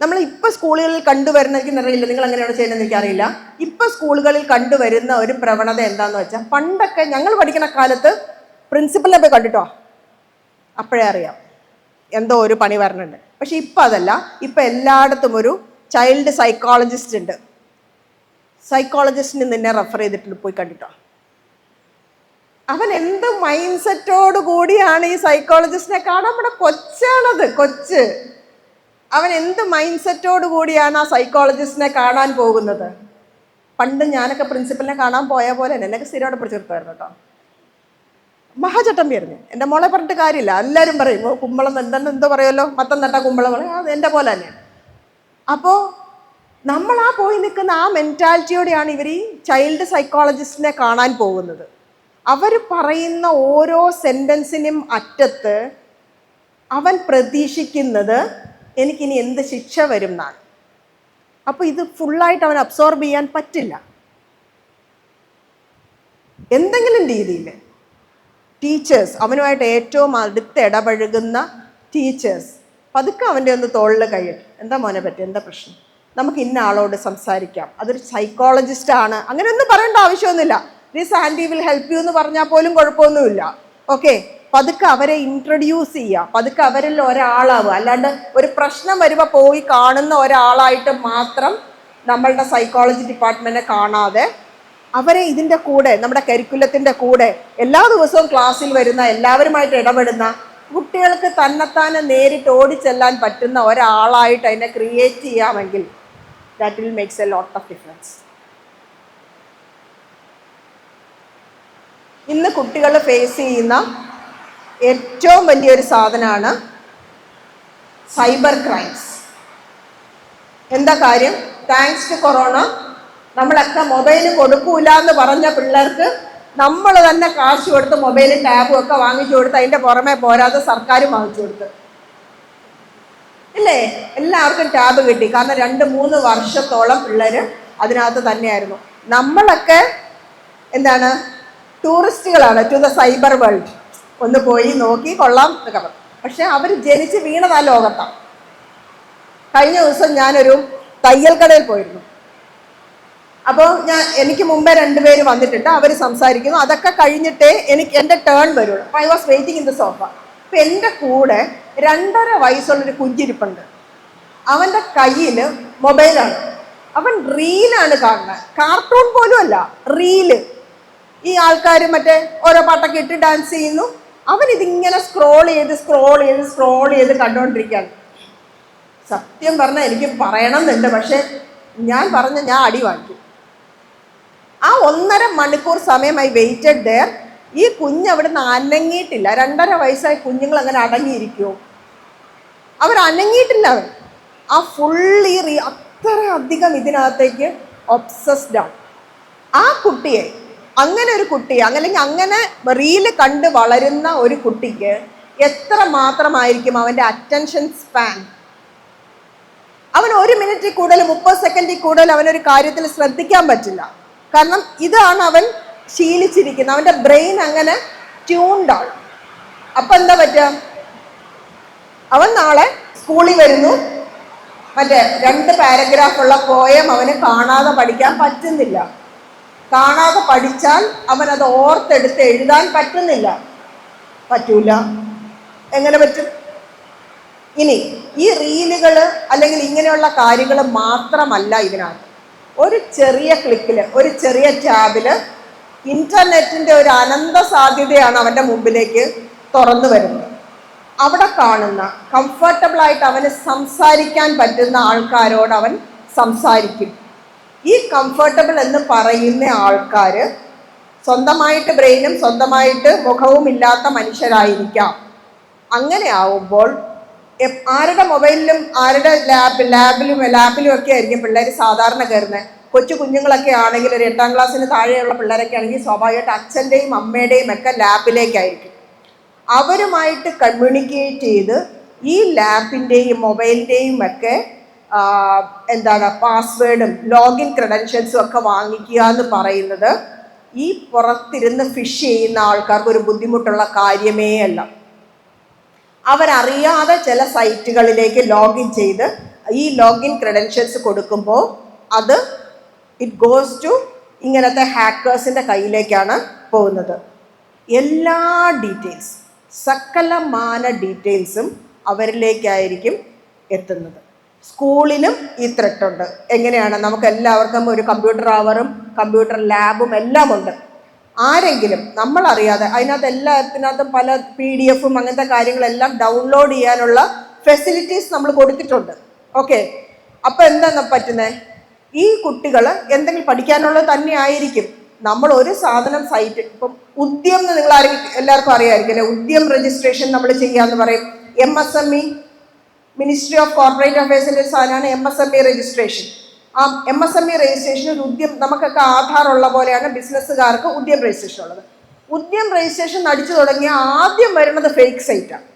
നമ്മൾ ഇപ്പോൾ സ്കൂളുകളിൽ കണ്ടുവരുന്ന, എനിക്കറിയില്ല നിങ്ങൾ എങ്ങനെയാണ് ചെയ്യുന്നത് എനിക്കറിയില്ല, ഇപ്പോൾ സ്കൂളുകളിൽ കണ്ടുവരുന്ന ഒരു പ്രവണത എന്താണെന്ന് വെച്ചാൽ, പണ്ടൊക്കെ ഞങ്ങൾ പഠിക്കുന്ന കാലത്ത് പ്രിൻസിപ്പലിനെ പോയി കണ്ടിട്ടോ അപ്പോഴേ അറിയാം എന്തോ ഒരു പണി വരണുണ്ട്. പക്ഷെ ഇപ്പം അതല്ല, ഇപ്പം എല്ലായിടത്തും ഒരു ചൈൽഡ് സൈക്കോളജിസ്റ്റ് ഉണ്ട്. സൈക്കോളജിസ്റ്റിന് നിന്നെ റെഫർ ചെയ്തിട്ട് പോയി കണ്ടിട്ടോ. അവൻ എന്ത് മൈൻഡ് സെറ്റോട് കൂടിയാണ് ഈ സൈക്കോളജിസ്റ്റിനെ കാണാൻ, നമ്മുടെ കൊച്ചാണത്, കൊച്ച്. അവൻ എന്ത് മൈൻഡ് സെറ്റോട് കൂടിയാണ് ആ സൈക്കോളജിസ്റ്റിനെ കാണാൻ പോകുന്നത്. പണ്ട് ഞാനൊക്കെ പ്രിൻസിപ്പലിനെ കാണാൻ പോയ പോലെ തന്നെ എന്നൊക്കെ സ്ഥിരമായിട്ട് പിടിച്ചെടുത്തായിരുന്നു കേട്ടോ. മഹാചട്ടം പേരുന്നു. എൻ്റെ മോളെ പറഞ്ഞിട്ട് കാര്യമില്ല, എല്ലാവരും പറയും കുമ്പളം എന്തോ പറയുമല്ലോ, മത്തം നട്ട കുമ്പളം പറയും, അത് എൻ്റെ പോലെ തന്നെയാണ്. അപ്പോൾ നമ്മൾ ആ പോയി നിൽക്കുന്ന ആ മെൻറ്റാലിറ്റിയോടെയാണ് ഇവർ ഈ ചൈൽഡ് സൈക്കോളജിസ്റ്റിനെ കാണാൻ പോകുന്നത്. അവർ പറയുന്ന ഓരോ സെൻറ്റൻസിനും അറ്റത്ത് അവൻ പ്രതീക്ഷിക്കുന്നത് എനിക്കിനി എന്ത് ശിക്ഷ വരും എന്നാണ്. അപ്പോൾ ഇത് ഫുള്ളായിട്ട് അവൻ അബ്സോർബ് ചെയ്യാൻ പറ്റില്ല. എന്തെങ്കിലും രീതിയിൽ ടീച്ചേഴ്സ്, അവനുമായിട്ട് ഏറ്റവും അടുത്ത് ഇടപഴകുന്ന ടീച്ചേഴ്സ് പതുക്കെ അവൻ്റെ ഒന്ന് തോളിൽ കൈയിട്ട്, എന്താ മോനെ പറ്റി, എന്താ പ്രശ്നം, നമുക്ക് ഇന്ന ആളോട് സംസാരിക്കാം, അതൊരു സൈക്കോളജിസ്റ്റാണ്, അങ്ങനെയൊന്നും പറയേണ്ട ആവശ്യമൊന്നുമില്ല. This aunty will help you എന്ന് പറഞ്ഞാൽ പോലും കുഴപ്പമൊന്നുമില്ല. ഓക്കെ, പതുക്കെ അവരെ ഇൻട്രൊഡ്യൂസ് ചെയ്യുക, പതുക്കെ അവരിൽ ഒരാളാവുക. അല്ലാണ്ട് ഒരു പ്രശ്നം വരുമ്പോൾ പോയി കാണുന്ന ഒരാളായിട്ട് മാത്രം നമ്മളുടെ സൈക്കോളജി ഡിപ്പാർട്ട്മെൻറ്റിനെ കാണാതെ അവരെ ഇതിൻ്റെ കൂടെ, നമ്മുടെ കരിക്കുലത്തിൻ്റെ കൂടെ എല്ലാ ദിവസവും ക്ലാസ്സിൽ വരുന്ന, എല്ലാവരുമായിട്ട് ഇടപെടുന്ന, കുട്ടികൾക്ക് തന്നെത്താനെ നേരിട്ട് ഓടിച്ചെല്ലാൻ പറ്റുന്ന ഒരാളായിട്ട് അതിനെ ക്രിയേറ്റ് ചെയ്യാമെങ്കിൽ that will makes a lot of difference. ഇന്ന് കുട്ടികൾ ഫേസ് ചെയ്യുന്ന ഏറ്റവും വലിയൊരു സാധനമാണ് സൈബർ ക്രൈംസ്. എന്താ കാര്യം? താങ്ക്സ് ടു കൊറോണ നമ്മളൊക്കെ മൊബൈൽ കൊടുക്കൂല എന്ന് പറഞ്ഞ പിള്ളേർക്ക് നമ്മൾ തന്നെ കാശ് കൊടുത്ത് മൊബൈലും ടാബും ഒക്കെ വാങ്ങിച്ചു കൊടുത്ത് അതിൻ്റെ പുറമെ പോരാതെ സർക്കാരും വാങ്ങിച്ചു കൊടുത്ത് ഇല്ലേ? എല്ലാവർക്കും ടാബ് കിട്ടി. കാരണം 2-3 വർഷത്തോളം പിള്ളേർ അതിനകത്ത് തന്നെയായിരുന്നു. നമ്മളൊക്കെ എന്താണ്, ടൂറിസ്റ്റുകളാണ് ടു ദ സൈബർ വേൾഡ്. ഒന്ന് പോയി നോക്കി കൊള്ളാം എന്നൊക്കെ പറഞ്ഞു. പക്ഷെ അവർ ജനിച്ച് വീണത് ആ ലോകത്താണ്. കഴിഞ്ഞ ദിവസം ഞാനൊരു തയ്യൽ കടയിൽ പോയിരുന്നു. അപ്പോൾ എനിക്ക് മുമ്പേ 2 പേര് വന്നിട്ടുണ്ട്, അവർ സംസാരിക്കുന്നു. അതൊക്കെ കഴിഞ്ഞിട്ടേ എൻ്റെ ടേൺ വരുള്ളൂ. അപ്പോൾ I was waiting in the sofa. അപ്പം എൻ്റെ കൂടെ 2.5 വയസ്സുള്ളൊരു കുഞ്ചിരിപ്പുണ്ട്. അവൻ്റെ കയ്യിൽ മൊബൈലാണ്. അവൻ റീലാണ് കാണുന്നത്, കാർട്ടൂൺ പോലും അല്ല, റീല്. ഈ ആൾക്കാർ മറ്റേ ഓരോ പാട്ടൊക്കെ ഇട്ട് ഡാൻസ് ചെയ്യുന്നു. അവൻ ഇതിങ്ങനെ സ്ക്രോൾ ചെയ്ത് കണ്ടുകൊണ്ടിരിക്കുകയാണ്. സത്യം പറഞ്ഞാൽ എനിക്ക് പറയണം എന്നുണ്ട്, പക്ഷെ ഞാൻ അടി വാങ്ങിക്കും. ആ 1.5 മണിക്കൂർ സമയം ഐ വെയിറ്റഡ് ദെയർ. ഈ കുഞ്ഞ് അവിടുന്ന് അനങ്ങിയിട്ടില്ല. 2.5 വയസ്സായ കുഞ്ഞുങ്ങൾ അങ്ങനെ അടങ്ങിയിരിക്കുമോ? അവരനങ്ങിയിട്ടില്ല. അവൻ ആ ഫുള്ളി അത്ര അധികം ഇതിനകത്തേക്ക് ഒബ്സസ്ഡ് ആണ്. ആ കുട്ടിയെ, അങ്ങനെ ഒരു കുട്ടിയെ, അല്ലെങ്കിൽ അങ്ങനെ റീല് കണ്ട് വളരുന്ന ഒരു കുട്ടിക്ക് എത്ര മാത്രമായിരിക്കും അവൻ്റെ അറ്റൻഷൻ സ്പാൻ? അവൻ 1 മിനിറ്റിൽ കൂടുതൽ 30 സെക്കൻഡിൽ കൂടുതൽ അവനൊരു കാര്യത്തിൽ ശ്രദ്ധിക്കാൻ പറ്റില്ല. കാരണം ഇതാണ് അവൻ ശീലിച്ചിരിക്കുന്നത്. അവൻ്റെ ബ്രെയിൻ അങ്ങനെ ട്യൂൺഡ് ആണ്. അപ്പം എന്താ പറ്റുക? അവൻ നാളെ സ്കൂളിൽ വരുന്നു, മറ്റേ 2 പാരഗ്രാഫുള്ള പോയം അവന് കാണാതെ പഠിക്കാൻ പറ്റുന്നില്ല. കാണാതെ പഠിച്ചാൽ അവനത് ഓർത്തെടുത്ത് എഴുതാൻ പറ്റുന്നില്ല. പറ്റൂല. എങ്ങനെ പറ്റും? ഇനി ഈ റീലുകൾ അല്ലെങ്കിൽ ഇങ്ങനെയുള്ള കാര്യങ്ങൾ മാത്രമല്ല ഇതിനകത്ത്. ഒരു ചെറിയ ക്ലിക്കിൽ, ഒരു ചെറിയ ടാബിൽ ഇന്റർനെറ്റിന്റെ ഒരു അനന്ത സാധ്യതയാണ് അവന്റെ മുമ്പിലേക്ക് തുറന്നു വരുന്നത്. അവിടെ കാണുന്ന കംഫർട്ടബിൾ ആയിട്ട് അവന് സംസാരിക്കാൻ പറ്റുന്ന ആൾക്കാരോട് അവൻ സംസാരിക്കും. ഈ കംഫർട്ടബിൾ എന്ന് പറയുന്ന ആൾക്കാർ സ്വന്തമായിട്ട് ബ്രെയിനും സ്വന്തമായിട്ട് മുഖവും ഇല്ലാത്ത മനുഷ്യരായിരിക്കാം. അങ്ങനെ ആവുമ്പോൾ ആരുടെ മൊബൈലിലും ആരുടെ ലാപ്പിലും ഒക്കെ ആയിരിക്കും പിള്ളേർ സാധാരണ കയറുന്നത്. കൊച്ചു കുഞ്ഞുങ്ങളൊക്കെ ആണെങ്കിൽ, ഒരു 8ാം ക്ലാസ്സിന് താഴെയുള്ള പിള്ളേരൊക്കെ ആണെങ്കിൽ സ്വാഭാവികമായിട്ട് അച്ഛൻ്റെയും അമ്മയുടെയും ഒക്കെ ലാപ്പിലേക്കായിരിക്കും. അവരുമായിട്ട് കമ്മ്യൂണിക്കേറ്റ് ചെയ്ത് ഈ ലാപ്പിൻ്റെയും മൊബൈലിൻ്റെയും ഒക്കെ പാസ്വേഡും ലോഗിൻ ക്രെഡൻഷ്യൽസും ഒക്കെ വാങ്ങിക്കുക എന്ന് പറയുന്നത് ഈ പുറത്തിരുന്ന് ഫിഷ് ചെയ്യുന്ന ആൾക്കാർക്ക് ഒരു ബുദ്ധിമുട്ടുള്ള കാര്യമേ അല്ല. അവരറിയാതെ ചില സൈറ്റുകളിലേക്ക് ലോഗിൻ ചെയ്ത് ഈ ലോഗിൻ ക്രെഡൻഷ്യൽസ് കൊടുക്കുമ്പോൾ അത് ഇറ്റ് ഗോസ് ടു ഇങ്ങനത്തെ ഹാക്കേഴ്സിൻ്റെ കയ്യിലേക്കാണ് പോകുന്നത്. എല്ലാ ഡീറ്റെയിൽസ്, സകലമാന ഡീറ്റെയിൽസും അവരിലേക്കായിരിക്കും എത്തുന്നത്. സ്കൂളിലും ഈ ത്രെട്ടുണ്ട്. എങ്ങനെയാണ്? നമുക്ക് എല്ലാവർക്കും ഒരു കമ്പ്യൂട്ടർ അവറും കമ്പ്യൂട്ടർ ലാബും എല്ലാം ഉണ്ട്. ആരെങ്കിലും നമ്മളറിയാതെ എല്ലാത്തിനകത്തും പല PDF അങ്ങനത്തെ കാര്യങ്ങളെല്ലാം ഡൗൺലോഡ് ചെയ്യാനുള്ള ഫെസിലിറ്റീസ് നമ്മൾ കൊടുത്തിട്ടുണ്ട്. ഓക്കെ, അപ്പം എന്താണ് പറ്റുന്നത്? ഈ കുട്ടികൾ എന്തെങ്കിലും പഠിക്കാനുള്ളത് തന്നെ ആയിരിക്കും. നമ്മൾ ഒരു സാധനം സൈറ്റ്, ഇപ്പം ഉദ്യം എന്ന് നിങ്ങൾ എല്ലാവർക്കും അറിയാമായിരിക്കും അല്ലെ? ഉദ്യം രജിസ്ട്രേഷൻ നമ്മൾ ചെയ്യാന്ന് പറയും. MSME, മിനിസ്ട്രി ഓഫ് കോർപ്പറേറ്റ് അഫയേഴ്സിൻ്റെ ഒരു സാധനമാണ് MSME രജിസ്ട്രേഷൻ. ആ MSME രജിസ്ട്രേഷൻ ഒരു ഉദ്യം, നമുക്കൊക്കെ ആധാർ ഉള്ള പോലെയാണ് ബിസിനസ്സുകാർക്ക് ഉദ്യം രജിസ്ട്രേഷൻ ഉള്ളത്. ഉദ്യം രജിസ്ട്രേഷൻ അടിച്ചു തുടങ്ങിയ ആദ്യം വരുന്നത് ഫേക്ക് സൈറ്റാണ്,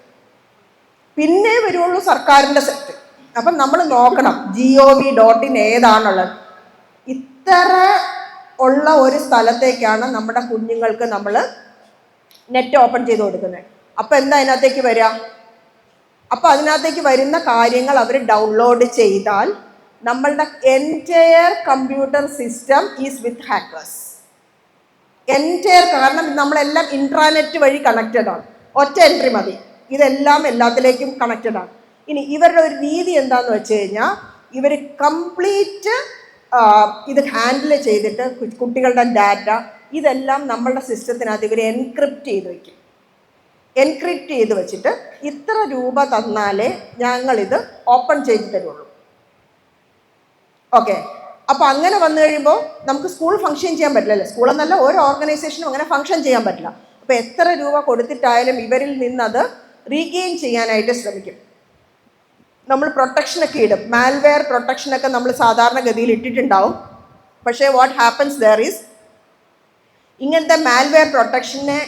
പിന്നെ വരുള്ളൂ സർക്കാരിൻ്റെ സെറ്റ്. അപ്പം നമ്മൾ നോക്കണം gov.in ഏതാണുള്ളത്. ഇത്ര ഉള്ള ഒരു സ്ഥലത്തേക്കാണ് നമ്മുടെ കുഞ്ഞുങ്ങൾക്ക് നമ്മൾ നെറ്റ് ഓപ്പൺ ചെയ്ത് കൊടുക്കുന്നത്. അപ്പം എന്താ അതിനകത്തേക്ക് വരിക? അപ്പം അതിനകത്തേക്ക് വരുന്ന കാര്യങ്ങൾ അവർ ഡൗൺലോഡ് ചെയ്താൽ നമ്മളുടെ entire computer system is with hackers. Entire, കാരണം നമ്മളെല്ലാം ഇൻട്രാനെറ്റ് വഴി കണക്റ്റഡ് ആണ്. ഒറ്റ എൻട്രി മതി, ഇതെല്ലാം എല്ലാത്തിലേക്കും കണക്റ്റഡ് ആണ്. ഇനി ഇവരുടെ ഒരു രീതി എന്താണെന്ന് വെച്ച് കഴിഞ്ഞാൽ, ഇവർ കംപ്ലീറ്റ് ഇത് ഹാൻഡിൽ ചെയ്തിട്ട് കുട്ടികളുടെ ഡാറ്റ ഇതെല്ലാം നമ്മളുടെ സിസ്റ്റത്തിനകത്ത് ഇവർ എൻക്രിപ്റ്റ് ചെയ്ത് വയ്ക്കും. എൻക്രിപ്റ്റ് ചെയ്ത് വെച്ചിട്ട് ഇത്ര രൂപ തന്നാലേ ഞങ്ങളിത് ഓപ്പൺ ചെയ്ത് തരുള്ളൂ. ഓക്കെ, അപ്പോൾ അങ്ങനെ വന്നു കഴിയുമ്പോൾ നമുക്ക് സ്കൂൾ ഫംഗ്ഷൻ ചെയ്യാൻ പറ്റില്ലല്ലോ. സ്കൂളെന്നല്ല, ഓരോ ഓർഗനൈസേഷനും അങ്ങനെ ഫംഗ്ഷൻ ചെയ്യാൻ പറ്റില്ല. അപ്പോൾ എത്ര രൂപ കൊടുത്തിട്ടായാലും ഇവരിൽ നിന്നത് റീഗെയിൻ ചെയ്യാനായിട്ട് ശ്രമിക്കും. നമ്മൾ പ്രൊട്ടക്ഷനൊക്കെ ഇടും, മാൽവെയർ പ്രൊട്ടക്ഷനൊക്കെ നമ്മൾ സാധാരണഗതിയിൽ ഇട്ടിട്ടുണ്ടാവും. പക്ഷേ വാട്ട് ഹാപ്പൻസ് ദർ ഈസ്, ഇങ്ങനത്തെ മാൽവെയർ പ്രൊട്ടക്ഷനെ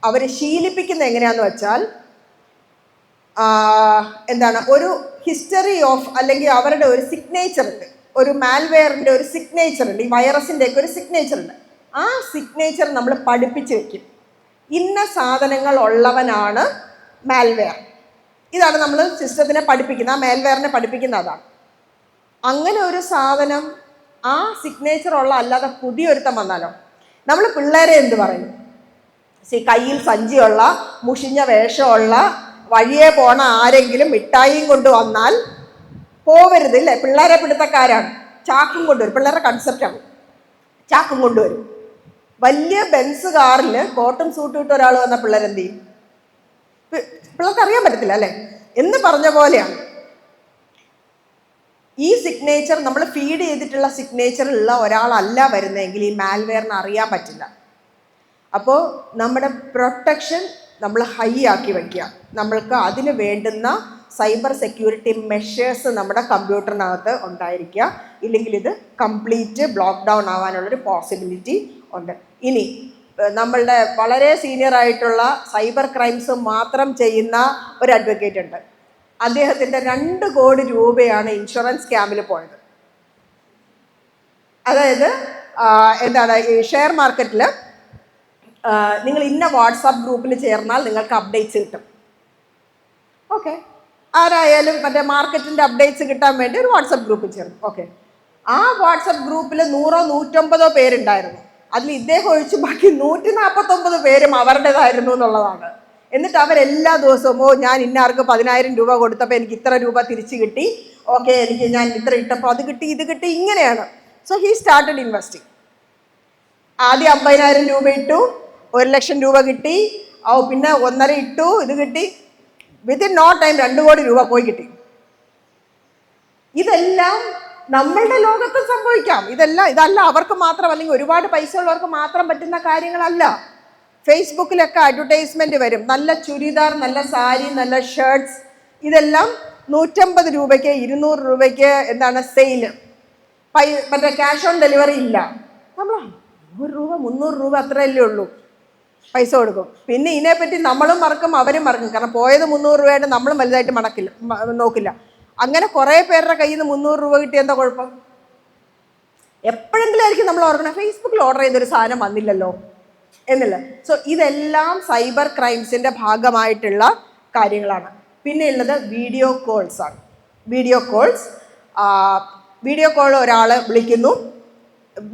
അവർ ശീലിപ്പിക്കുന്നത് എങ്ങനെയാണെന്ന് വെച്ചാൽ, ഒരു ഹിസ്റ്ററി ഓഫ്, അല്ലെങ്കിൽ അവരുടെ ഒരു സിഗ്നേച്ചർ ഉണ്ട്, ഒരു മാൽവെയറിൻ്റെ ഒരു സിഗ്നേച്ചർ ഉണ്ട്, ഈ വൈറസിൻ്റെയൊക്കെ ഒരു സിഗ്നേച്ചർ ഉണ്ട്. ആ സിഗ്നേച്ചർ നമ്മൾ പഠിപ്പിച്ച് വയ്ക്കും. ഇന്ന സാധനങ്ങൾ ഉള്ളവനാണ് മാൽവെയർ. ഇതാണ് നമ്മൾ സിസ്റ്റത്തിനെ പഠിപ്പിക്കുന്നത്, ആ മാൽവെയറിനെ പഠിപ്പിക്കുന്ന അതാണ്. അങ്ങനെ ഒരു സാധനം ആ സിഗ്നേച്ചർ ഉള്ള അല്ലാതെ പുതിയൊരുത്തം വന്നാലോ, നമ്മൾ പിള്ളേരെ എന്ത് പറയും? കയ്യിൽ സഞ്ചിയുള്ള, മുഷിഞ്ഞ വേഷമുള്ള, വഴിയെ പോണ ആരെങ്കിലും മിഠായിയും കൊണ്ട് വന്നാൽ പോവരുത് ഇല്ലേ? പിള്ളേരെ പിടുത്തക്കാരാണ്. ചാക്കും കൊണ്ടുവരും, പിള്ളേരുടെ കൺസെപ്റ്റാണ്. ചാക്കും കൊണ്ടുവരും. വലിയ ബെൻസ് കാറിൽ കോട്ടൺ സൂട്ട് ഇട്ട് ഒരാൾ വന്ന പിള്ളേരെന്ത് ചെയ്യും? പിള്ളേർക്ക് അറിയാൻ പറ്റത്തില്ല അല്ലേ എന്ന് പറഞ്ഞ പോലെയാണ്. ഈ സിഗ്നേച്ചർ നമ്മൾ ഫീഡ് ചെയ്തിട്ടുള്ള സിഗ്നേച്ചറുള്ള ഒരാളല്ല വരുന്നതെങ്കിൽ ഈ മാൽവെയറിന് അറിയാൻ പറ്റില്ല. അപ്പോൾ നമ്മുടെ പ്രൊട്ടക്ഷൻ നമ്മൾ ഹൈ ആക്കി വയ്ക്കുക. നമ്മൾക്ക് അതിന് വേണ്ടുന്ന സൈബർ സെക്യൂരിറ്റി മെഷേഴ്സ് നമ്മുടെ കമ്പ്യൂട്ടറിനകത്ത് ഉണ്ടായിരിക്കുക. ഇല്ലെങ്കിൽ ഇത് കംപ്ലീറ്റ് ബ്ലോക്ക് ഡൗൺ ആവാനുള്ളൊരു പോസിബിലിറ്റി ഉണ്ട്. ഇനി നമ്മളുടെ വളരെ സീനിയർ ആയിട്ടുള്ള സൈബർ ക്രൈംസ് മാത്രം ചെയ്യുന്ന ഒരു അഡ്വക്കേറ്റ് ഉണ്ട്. അദ്ദേഹത്തിൻ്റെ 2 കോടി രൂപയാണ് ഇൻഷുറൻസ് സ്കാമിൽ പോയത്. അതായത് ഈ ഷെയർ മാർക്കറ്റിൽ നിങ്ങൾ ഇന്ന വാട്സാപ്പ് ഗ്രൂപ്പിൽ ചേർന്നാൽ നിങ്ങൾക്ക് അപ്ഡേറ്റ്സ് കിട്ടും. ഓക്കെ, ആരായാലും മറ്റേ മാർക്കറ്റിൻ്റെ അപ്ഡേറ്റ്സ് കിട്ടാൻ വേണ്ടി ഒരു വാട്സപ്പ് ഗ്രൂപ്പിൽ ചേർന്നു. ഓക്കെ, ആ വാട്സപ്പ് ഗ്രൂപ്പിൽ 100-150 പേരുണ്ടായിരുന്നു. അതിൽ ഇദ്ദേഹം ഒഴിച്ച് ബാക്കി 149 പേരും അവരുടേതായിരുന്നു എന്നുള്ളതാണ്. എന്നിട്ട് അവരെല്ലാ ദിവസവും ഞാൻ ഇന്നാർക്ക് 10,000 രൂപ കൊടുത്തപ്പോൾ എനിക്ക് ഇത്ര രൂപ തിരിച്ചു കിട്ടി, ഓക്കെ എനിക്ക് ഞാൻ ഇത്ര ഇട്ടപ്പോൾ അത് കിട്ടി, ഇത് കിട്ടി, ഇങ്ങനെയാണ്. So he started investing. ആദ്യം 50,000 രൂപ ഇട്ടു, 1,00,000 രൂപ കിട്ടി, പിന്നെ 1.5 ഇട്ടു, ഇത് കിട്ടി. വിത്തിൻ നോ ടൈം 2 കോടി രൂപ പോയി കിട്ടി. ഇതെല്ലാം നമ്മളുടെ ലോകത്ത് സംഭവിക്കാം. ഇതല്ല അവർക്ക് മാത്രം, അല്ലെങ്കിൽ ഒരുപാട് പൈസ ഉള്ളവർക്ക് മാത്രം പറ്റുന്ന കാര്യങ്ങളല്ല. ഫേസ്ബുക്കിലൊക്കെ അഡ്വർടൈസ്മെന്റ് വരും, നല്ല ചുരിദാർ, നല്ല സാരി, നല്ല ഷർട്ട്സ്, ഇതെല്ലാം 150 രൂപയ്ക്ക് 200 രൂപയ്ക്ക് എന്താണ് സെയില്. മറ്റേ ക്യാഷ് ഓൺ ഡെലിവറി ഇല്ല. നമ്മൾ 100 രൂപ 300 രൂപ അത്രയല്ലേ ഉള്ളൂ, പൈസ കൊടുക്കും. പിന്നെ ഇതിനെപ്പറ്റി നമ്മളും മറക്കും, അവരും മറക്കും. കാരണം പോയത് 300 രൂപയായിട്ട് നമ്മളും വലുതായിട്ട് നോക്കില്ല. അങ്ങനെ കുറേ പേരുടെ കയ്യിൽ നിന്ന് 300 രൂപ കിട്ടിയ എന്താ കുഴപ്പം? എപ്പോഴെങ്കിലും ആയിരിക്കും നമ്മൾ ഓർക്കണം, ഫേസ്ബുക്കിൽ ഓർഡർ ചെയ്തൊരു സാധനം വന്നില്ലല്ലോ എന്നില്ല. സോ ഇതെല്ലാം സൈബർ ക്രൈംസിൻ്റെ ഭാഗമായിട്ടുള്ള കാര്യങ്ങളാണ്. പിന്നെ ഉള്ളത് വീഡിയോ കോൾസ് ആണ്. വീഡിയോ കോൾ ഒരാൾ വിളിക്കുന്നു.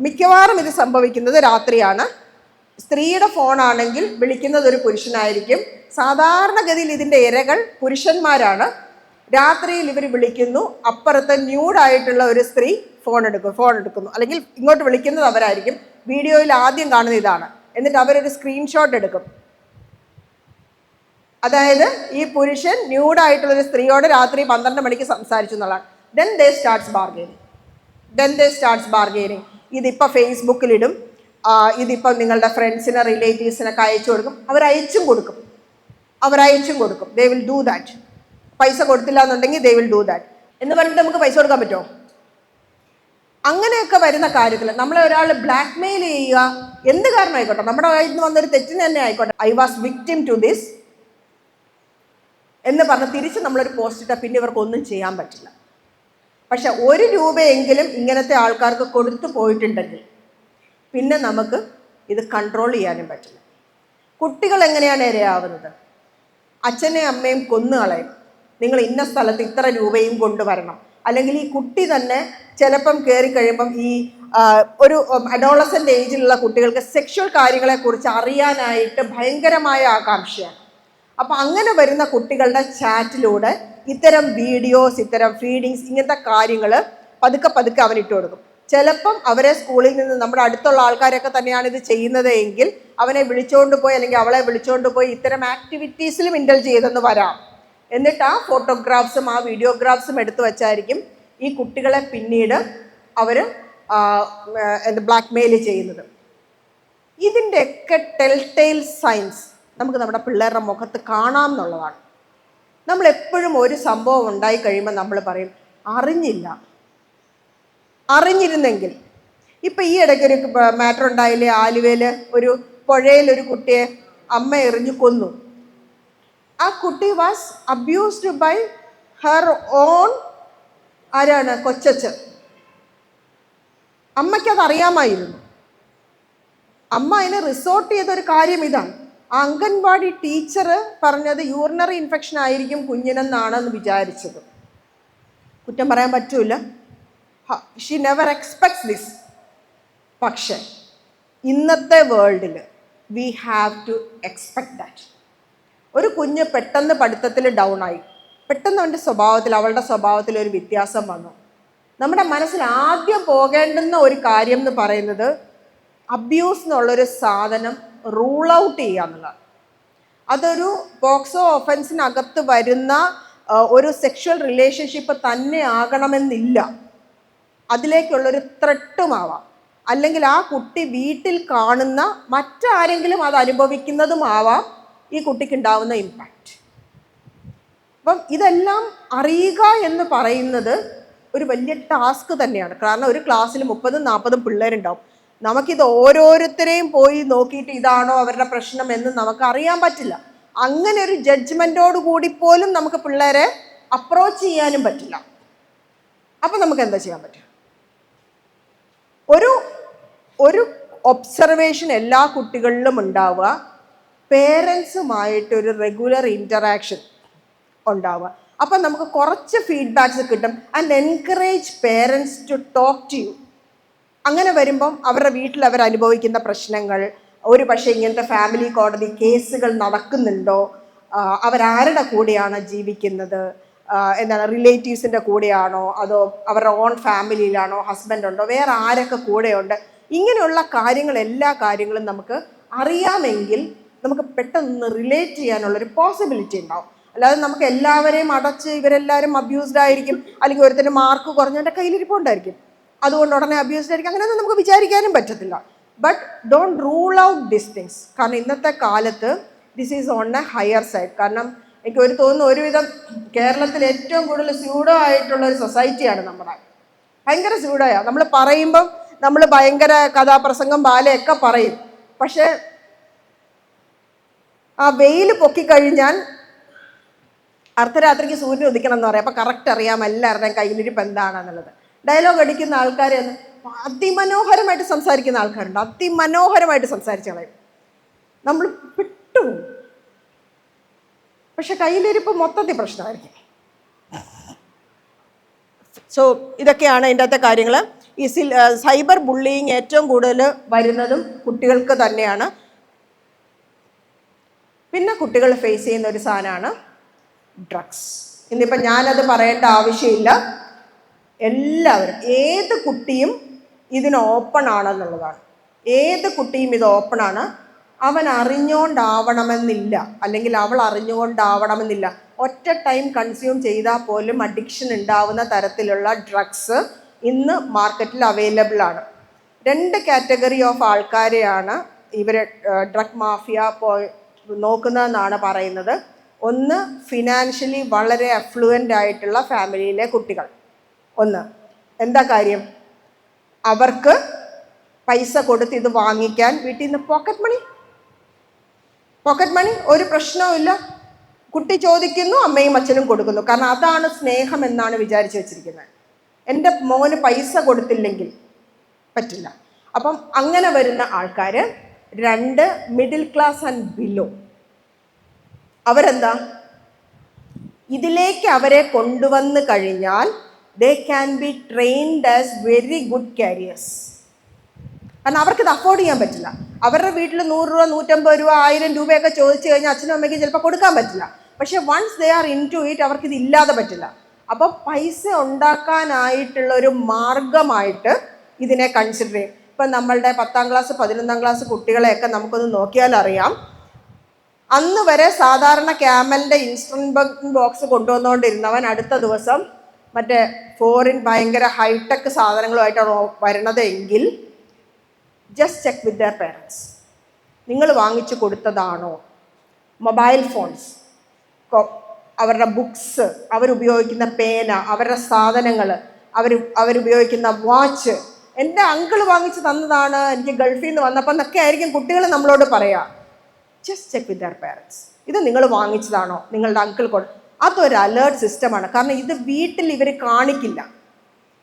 മിക്കവാറും ഇത് സംഭവിക്കുന്നത് രാത്രിയാണ്. സ്ത്രീയുടെ ഫോണാണെങ്കിൽ വിളിക്കുന്നത് ഒരു പുരുഷനായിരിക്കും. സാധാരണഗതിയിൽ ഇതിൻ്റെ ഇരകൾ പുരുഷന്മാരാണ്. രാത്രിയിൽ ഇവർ വിളിക്കുന്നു, അപ്പുറത്ത് ന്യൂഡായിട്ടുള്ള ഒരു സ്ത്രീ ഫോൺ എടുക്കുന്നു, അല്ലെങ്കിൽ ഇങ്ങോട്ട് വിളിക്കുന്നത് അവരായിരിക്കും. വീഡിയോയിൽ ആദ്യം കാണുന്ന ഇതാണ്. എന്നിട്ട് അവരൊരു സ്ക്രീൻഷോട്ട് എടുക്കും. അതായത് ഈ പുരുഷൻ ന്യൂഡായിട്ടുള്ളൊരു സ്ത്രീയോട് രാത്രി 12 മണിക്ക് സംസാരിച്ചു എന്നുള്ളതാണ്. Then they starts bargaining. ഇതിപ്പോൾ ഫേസ്ബുക്കിലിടും, ഇതിപ്പോൾ നിങ്ങളുടെ ഫ്രണ്ട്സിന് റിലേറ്റീവ്സിനൊക്കെ അയച്ചു കൊടുക്കും. അവരയച്ചും കൊടുക്കും. They will do that. പൈസ കൊടുത്തില്ല എന്നുണ്ടെങ്കിൽ ദേ വിൽ ഡൂ ദാറ്റ് എന്ന് പറഞ്ഞിട്ട് നമുക്ക് പൈസ കൊടുക്കാൻ പറ്റുമോ? അങ്ങനെയൊക്കെ വരുന്ന കാര്യത്തിൽ നമ്മളെ ഒരാൾ ബ്ലാക്ക് മെയിൽ ചെയ്യുക, എന്ത് കാരണമായിക്കോട്ടെ, നമ്മുടെ കയ്യിൽ നിന്ന് വന്നൊരു തെറ്റിന് തന്നെ ആയിക്കോട്ടെ, I was victim to this എന്ന് പറഞ്ഞ് തിരിച്ച് നമ്മളൊരു പോസ്റ്റ് ഇട്ടാൽ പിന്നെ ഇവർക്കൊന്നും ചെയ്യാൻ പറ്റില്ല. പക്ഷെ 1 രൂപയെങ്കിലും ഇങ്ങനത്തെ ആൾക്കാർക്ക് കൊടുത്തു പോയിട്ടുണ്ടെങ്കിൽ പിന്നെ നമുക്ക് ഇത് കൺട്രോൾ ചെയ്യാനും പറ്റില്ല. കുട്ടികൾ എങ്ങനെയാണ് ഇരയാവുന്നത്? അച്ഛനെയും അമ്മയും കൊന്നുകളയും, നിങ്ങൾ ഇന്ന സ്ഥലത്ത് ഇത്ര രൂപയും കൊണ്ടുവരണം. അല്ലെങ്കിൽ ഈ കുട്ടി തന്നെ ചിലപ്പം കയറി കഴിയുമ്പം ഈ ഒരു അഡോളസൻ്റ് ഏജിലുള്ള കുട്ടികൾക്ക് സെക്ഷൽ കാര്യങ്ങളെക്കുറിച്ച് അറിയാനായിട്ട് ഭയങ്കരമായ ആകാംക്ഷയാണ്. അപ്പം അങ്ങനെ വരുന്ന കുട്ടികളുടെ ചാറ്റിലൂടെ ഇത്തരം വീഡിയോസ്, ഇത്തരം ഫീഡിങ്സ്, ഇങ്ങനത്തെ കാര്യങ്ങൾ പതുക്കെ അവനിട്ട് കൊടുക്കും. ചിലപ്പം അവരെ സ്കൂളിൽ നിന്ന് നമ്മുടെ അടുത്തുള്ള ആൾക്കാരൊക്കെ തന്നെയാണ് ഇത് ചെയ്യുന്നത് എങ്കിൽ അവനെ വിളിച്ചുകൊണ്ട് പോയി അല്ലെങ്കിൽ അവളെ വിളിച്ചുകൊണ്ട് പോയി ഇത്തരം ആക്ടിവിറ്റീസിലും ഇൻഡൽജ് ചെയ്തെന്ന് വരാം. എന്നിട്ട് ആ ഫോട്ടോഗ്രാഫ്സും ആ വീഡിയോഗ്രാഫ്സും എടുത്തു വച്ചായിരിക്കും ഈ കുട്ടികളെ പിന്നീട് അവർ ബ്ലാക്ക് മെയിൽ ചെയ്യുന്നത്. ഇതിൻ്റെയൊക്കെ ടെൽ സൈൻസ് നമുക്ക് നമ്മുടെ പിള്ളേരുടെ മുഖത്ത് കാണാം എന്നുള്ളതാണ്. നമ്മളെപ്പോഴും ഒരു സംഭവം ഉണ്ടായി കഴിയുമ്പോൾ നമ്മൾ പറയും അറിഞ്ഞിരുന്നെങ്കിൽ. ഇപ്പം ഈ ഇടയ്ക്കൊരു മാറ്റർ ഉണ്ടായില്ലേ, ആലുവയിൽ ഒരു പുഴയിലൊരു കുട്ടിയെ അമ്മ എറിഞ്ഞു കൊന്നു. ആ കുട്ടി was abused by her own കൊച്ചച്ഛൻ. അമ്മയ്ക്കത് അറിയാമായിരുന്നു. അമ്മ അതിനെ റിസോർട്ട് ചെയ്തൊരു കാര്യം ഇതാണ്. ആ അംഗൻവാടി ടീച്ചർ പറഞ്ഞത് യൂറിനറി ഇൻഫെക്ഷൻ ആയിരിക്കും കുഞ്ഞിനെന്നാണെന്ന് വിചാരിച്ചത്. കുറ്റം പറയാൻ പറ്റൂല. She never expects this. പക്ഷെ ഇന്നത്തെ വേൾഡിൽ we have to expect that. ഒരു കുഞ്ഞ് പെട്ടെന്ന് പഠിത്തത്തിൽ ഡൗൺ ആയി, പെട്ടെന്ന് അവളുടെ സ്വഭാവത്തിൽ ഒരു വ്യത്യാസം വന്നു. നമ്മുടെ മനസ്സിൽ ആദ്യം പോകേണ്ടുന്ന ഒരു കാര്യം എന്ന് പറയുന്നത് അബ്യൂസ് എന്നുള്ളൊരു സാധനം റൂൾ ഔട്ട് ചെയ്യുക എന്നുള്ളതാണ്. അതൊരു പോക്സോ ഒഫൻസിനകത്ത് വരുന്ന ഒരു സെക്ഷൽ റിലേഷൻഷിപ്പ് തന്നെ ആകണമെന്നില്ല. അതിലേക്കുള്ളൊരു ത്രെട്ടുമാവാം, അല്ലെങ്കിൽ ആ കുട്ടി വീട്ടിൽ കാണുന്ന മറ്റാരെങ്കിലും അത് അനുഭവിക്കുന്നതുമാവാം ഈ കുട്ടിക്ക് ഉണ്ടാവുന്ന ഇമ്പാക്റ്റ്. അപ്പം ഇതെല്ലാം അറിയുക എന്ന് പറയുന്നത് ഒരു വലിയ ടാസ്ക് തന്നെയാണ്. കാരണം ഒരു ക്ലാസ്സിൽ 30-40 പിള്ളേരുണ്ടാവും. നമുക്കിത് ഓരോരുത്തരെയും പോയി നോക്കിയിട്ട് ഇതാണോ അവരുടെ പ്രശ്നം എന്ന് നമുക്ക് അറിയാൻ പറ്റില്ല. അങ്ങനെ ഒരു ജഡ്ജ്മെൻറ്റോട് കൂടി പോലും നമുക്ക് പിള്ളേരെ അപ്രോച്ച് ചെയ്യാനും പറ്റില്ല. അപ്പം നമുക്ക് എന്താ ചെയ്യാൻ പറ്റുക? ഒരു ഒബ്സർവേഷൻ എല്ലാ കുട്ടികളിലും ഉണ്ടാവുക, പേരൻസുമായിട്ടൊരു റെഗുലർ ഇൻറ്ററാക്ഷൻ ഉണ്ടാവുക. അപ്പം നമുക്ക് കുറച്ച് ഫീഡ്ബാക്സ് കിട്ടും. And encourage parents to talk to you. അങ്ങനെ വരുമ്പം അവരുടെ വീട്ടിൽ അവർ അനുഭവിക്കുന്ന പ്രശ്നങ്ങൾ, ഒരു പക്ഷേ ഇങ്ങനത്തെ ഫാമിലി കോടതി കേസുകൾ നടക്കുന്നുണ്ടോ, അവരാരുടെ കൂടെയാണ് ജീവിക്കുന്നത്, എന്താണ് റിലേറ്റീവ്സിൻ്റെ കൂടെയാണോ, അതോ അവരുടെ ഓൺ ഫാമിലിയിലാണോ, ഹസ്ബൻഡ് ഉണ്ടോ, വേറെ ആരൊക്കെ കൂടെയുണ്ട്, ഇങ്ങനെയുള്ള കാര്യങ്ങൾ, എല്ലാ കാര്യങ്ങളും നമുക്ക് അറിയാമെങ്കിൽ നമുക്ക് പെട്ടെന്ന് റിലേറ്റ് ചെയ്യാനുള്ളൊരു പോസിബിലിറ്റി ഉണ്ടാവും. അല്ലാതെ നമുക്ക് എല്ലാവരെയും അടച്ച് ഇവരെല്ലാവരും അബ്യൂസ്ഡ് ആയിരിക്കും, അല്ലെങ്കിൽ ഒരുത്തൻ്റെ മാർക്ക് കുറഞ്ഞവൻ്റെ കയ്യിലിരിപ്പുണ്ടായിരിക്കും, അതുകൊണ്ട് ഉടനെ അബ്യൂസ്ഡ് ആയിരിക്കും, അങ്ങനെയൊന്നും നമുക്ക് വിചാരിക്കാനും പറ്റത്തില്ല. But don't rule out this things. കാരണം ഇന്നത്തെ കാലത്ത് this is on A higher side. കാരണം എനിക്ക് തോന്നുന്നു ഒരുവിധം കേരളത്തിൽ ഏറ്റവും കൂടുതൽ സ്യൂഡോ ആയിട്ടുള്ള ഒരു സൊസൈറ്റിയാണ് നമ്മുടെ. ഭയങ്കര സ്യൂഡോയാണ്. നമ്മൾ പറയുമ്പം നമ്മൾ ഭയങ്കര കഥാപ്രസംഗം ബാലയൊക്കെ പറയും. പക്ഷേ ആ വെയിൽ പൊക്കിക്കഴിഞ്ഞാൽ അർദ്ധരാത്രിക്ക് സൂര്യൻ ഉദിക്കണം എന്ന് പറയാം. അപ്പം കറക്റ്റ് അറിയാം എല്ലാവരുടെയും കയ്യിലിരിപ്പ് എന്താണെന്നുള്ളത്. ഡയലോഗ് അടിക്കുന്ന ആൾക്കാരെ അതിമനോഹരമായിട്ട് സംസാരിക്കുന്ന ആൾക്കാരുണ്ട്. അതിമനോഹരമായിട്ട് സംസാരിച്ച് കളയും, നമ്മൾ വിട്ടുപോകും. പക്ഷെ കയ്യിലിരിപ്പ് മൊത്തത്തിൽ പ്രശ്നമായിരിക്കും. സോ ഇതൊക്കെയാണ് ഇതിൻ്റെ അകത്തെ കാര്യങ്ങൾ. ഈ സൈബർ ബുള്ളിയിങ് ഏറ്റവും കൂടുതൽ വരുന്നതും കുട്ടികൾക്ക് തന്നെയാണ്. പിന്നെ കുട്ടികൾ ഫേസ് ചെയ്യുന്ന ഒരു സാധനമാണ് ഡ്രഗ്സ്. ഇന്നിപ്പം ഞാനത് പറയേണ്ട ആവശ്യമില്ല, എല്ലാവരും, ഏത് കുട്ടിയും ഇതിന് ഓപ്പൺ ആണെന്നുള്ളതാണ്. ഏത് കുട്ടിയും ഇത് ഓപ്പൺ ആണ്. അവൻ അറിഞ്ഞുകൊണ്ടാവണമെന്നില്ല, അല്ലെങ്കിൽ അവൾ അറിഞ്ഞുകൊണ്ടാവണമെന്നില്ല. ഒറ്റ ടൈം കൺസ്യൂം ചെയ്താൽ പോലും അഡിക്ഷൻ ഉണ്ടാവുന്ന തരത്തിലുള്ള ഡ്രഗ്സ് ഇന്ന് മാർക്കറ്റിൽ അവൈലബിൾ ആണ്. 2 കാറ്റഗറി ഓഫ് ആൾക്കാരെയാണ് ഇവർ ഡ്രഗ് മാഫിയ നോക്കുന്നതെന്നാണ് പറയുന്നത്. ഒന്ന്, ഫിനാൻഷ്യലി വളരെ അഫ്ലുവൻ്റ് ആയിട്ടുള്ള ഫാമിലിയിലെ കുട്ടികൾ. ഒന്ന്, എന്താ കാര്യം, അവർക്ക് പൈസ കൊടുത്ത് ഇത് വാങ്ങിക്കാൻ വീട്ടിൽ നിന്ന് പോക്കറ്റ് മണി ഒരു പ്രശ്നവുമില്ല. കുട്ടി ചോദിക്കുന്നു, അമ്മയും അച്ഛനും കൊടുക്കുന്നു. കാരണം അതാണ് സ്നേഹം എന്നാണ് വിചാരിച്ചു വെച്ചിരിക്കുന്നത്. എൻ്റെ മോന് പൈസ കൊടുത്തില്ലെങ്കിൽ പറ്റില്ല. അപ്പം അങ്ങനെ വരുന്ന ആൾക്കാർ. 2, മിഡിൽ ക്ലാസ് ആൻഡ് ബിലോ. അവരെന്താ, ഇതിലേക്ക് അവരെ കൊണ്ടുവന്ന് കഴിഞ്ഞാൽ they can be trained as very good carriers. കാരണം അവർക്കിത് അഫോർഡ് ചെയ്യാൻ പറ്റില്ല. അവരുടെ വീട്ടിൽ 100 രൂപ, 150 രൂപ, 1000 രൂപയൊക്കെ ചോദിച്ചു കഴിഞ്ഞാൽ അച്ഛനും അമ്മയ്ക്കും ചിലപ്പോൾ കൊടുക്കാൻ പറ്റില്ല. പക്ഷേ once they are into it അവർക്കിത് ഇല്ലാതെ പറ്റില്ല. അപ്പോൾ പൈസ ഉണ്ടാക്കാനായിട്ടുള്ള ഒരു മാർഗമായിട്ട് ഇതിനെ കൺസിഡർ ചെയ്യും. ഇപ്പം നമ്മളുടെ 10ാം ക്ലാസ് 11ാം ക്ലാസ് കുട്ടികളെയൊക്കെ നമുക്കൊന്ന് നോക്കിയാൽ അറിയാം. അന്ന് വരെ സാധാരണ ക്യാമലിൻ്റെ ഇൻസ്ട്രുമെൻ്റ് ബോക്സ് കൊണ്ടുവന്നുകൊണ്ടിരുന്നവൻ അടുത്ത ദിവസം മറ്റേ ഫോറിൻ ഭയങ്കര ഹൈടെക് സാധനങ്ങളുമായിട്ടാണ് വരുന്നത് എങ്കിൽ just check with their parents. നിങ്ങൾ വാങ്ങിച്ചു കൊടുത്തതാണോ? മൊബൈൽ ഫോൺസ്, അവരുടെ ബുക്സ്, അവരുപയോഗിക്കുന്ന പേന, അവരുടെ സാധനങ്ങൾ, അവരുപയോഗിക്കുന്ന വാച്ച് എൻ്റെ അങ്കിൾ വാങ്ങിച്ച് തന്നതാണ്, എനിക്ക് ഗൾഫിൽ നിന്ന് വന്നപ്പോൾ എന്നൊക്കെ ആയിരിക്കും കുട്ടികൾ നമ്മളോട് പറയുക. Just check with their parents. ഇത് നിങ്ങൾ വാങ്ങിച്ചതാണോ, നിങ്ങളുടെ അങ്കിൾ അതൊരു അലേർട്ട് സിസ്റ്റമാണ്. കാരണം ഇത് വീട്ടിൽ ഇവർ കാണിക്കില്ല.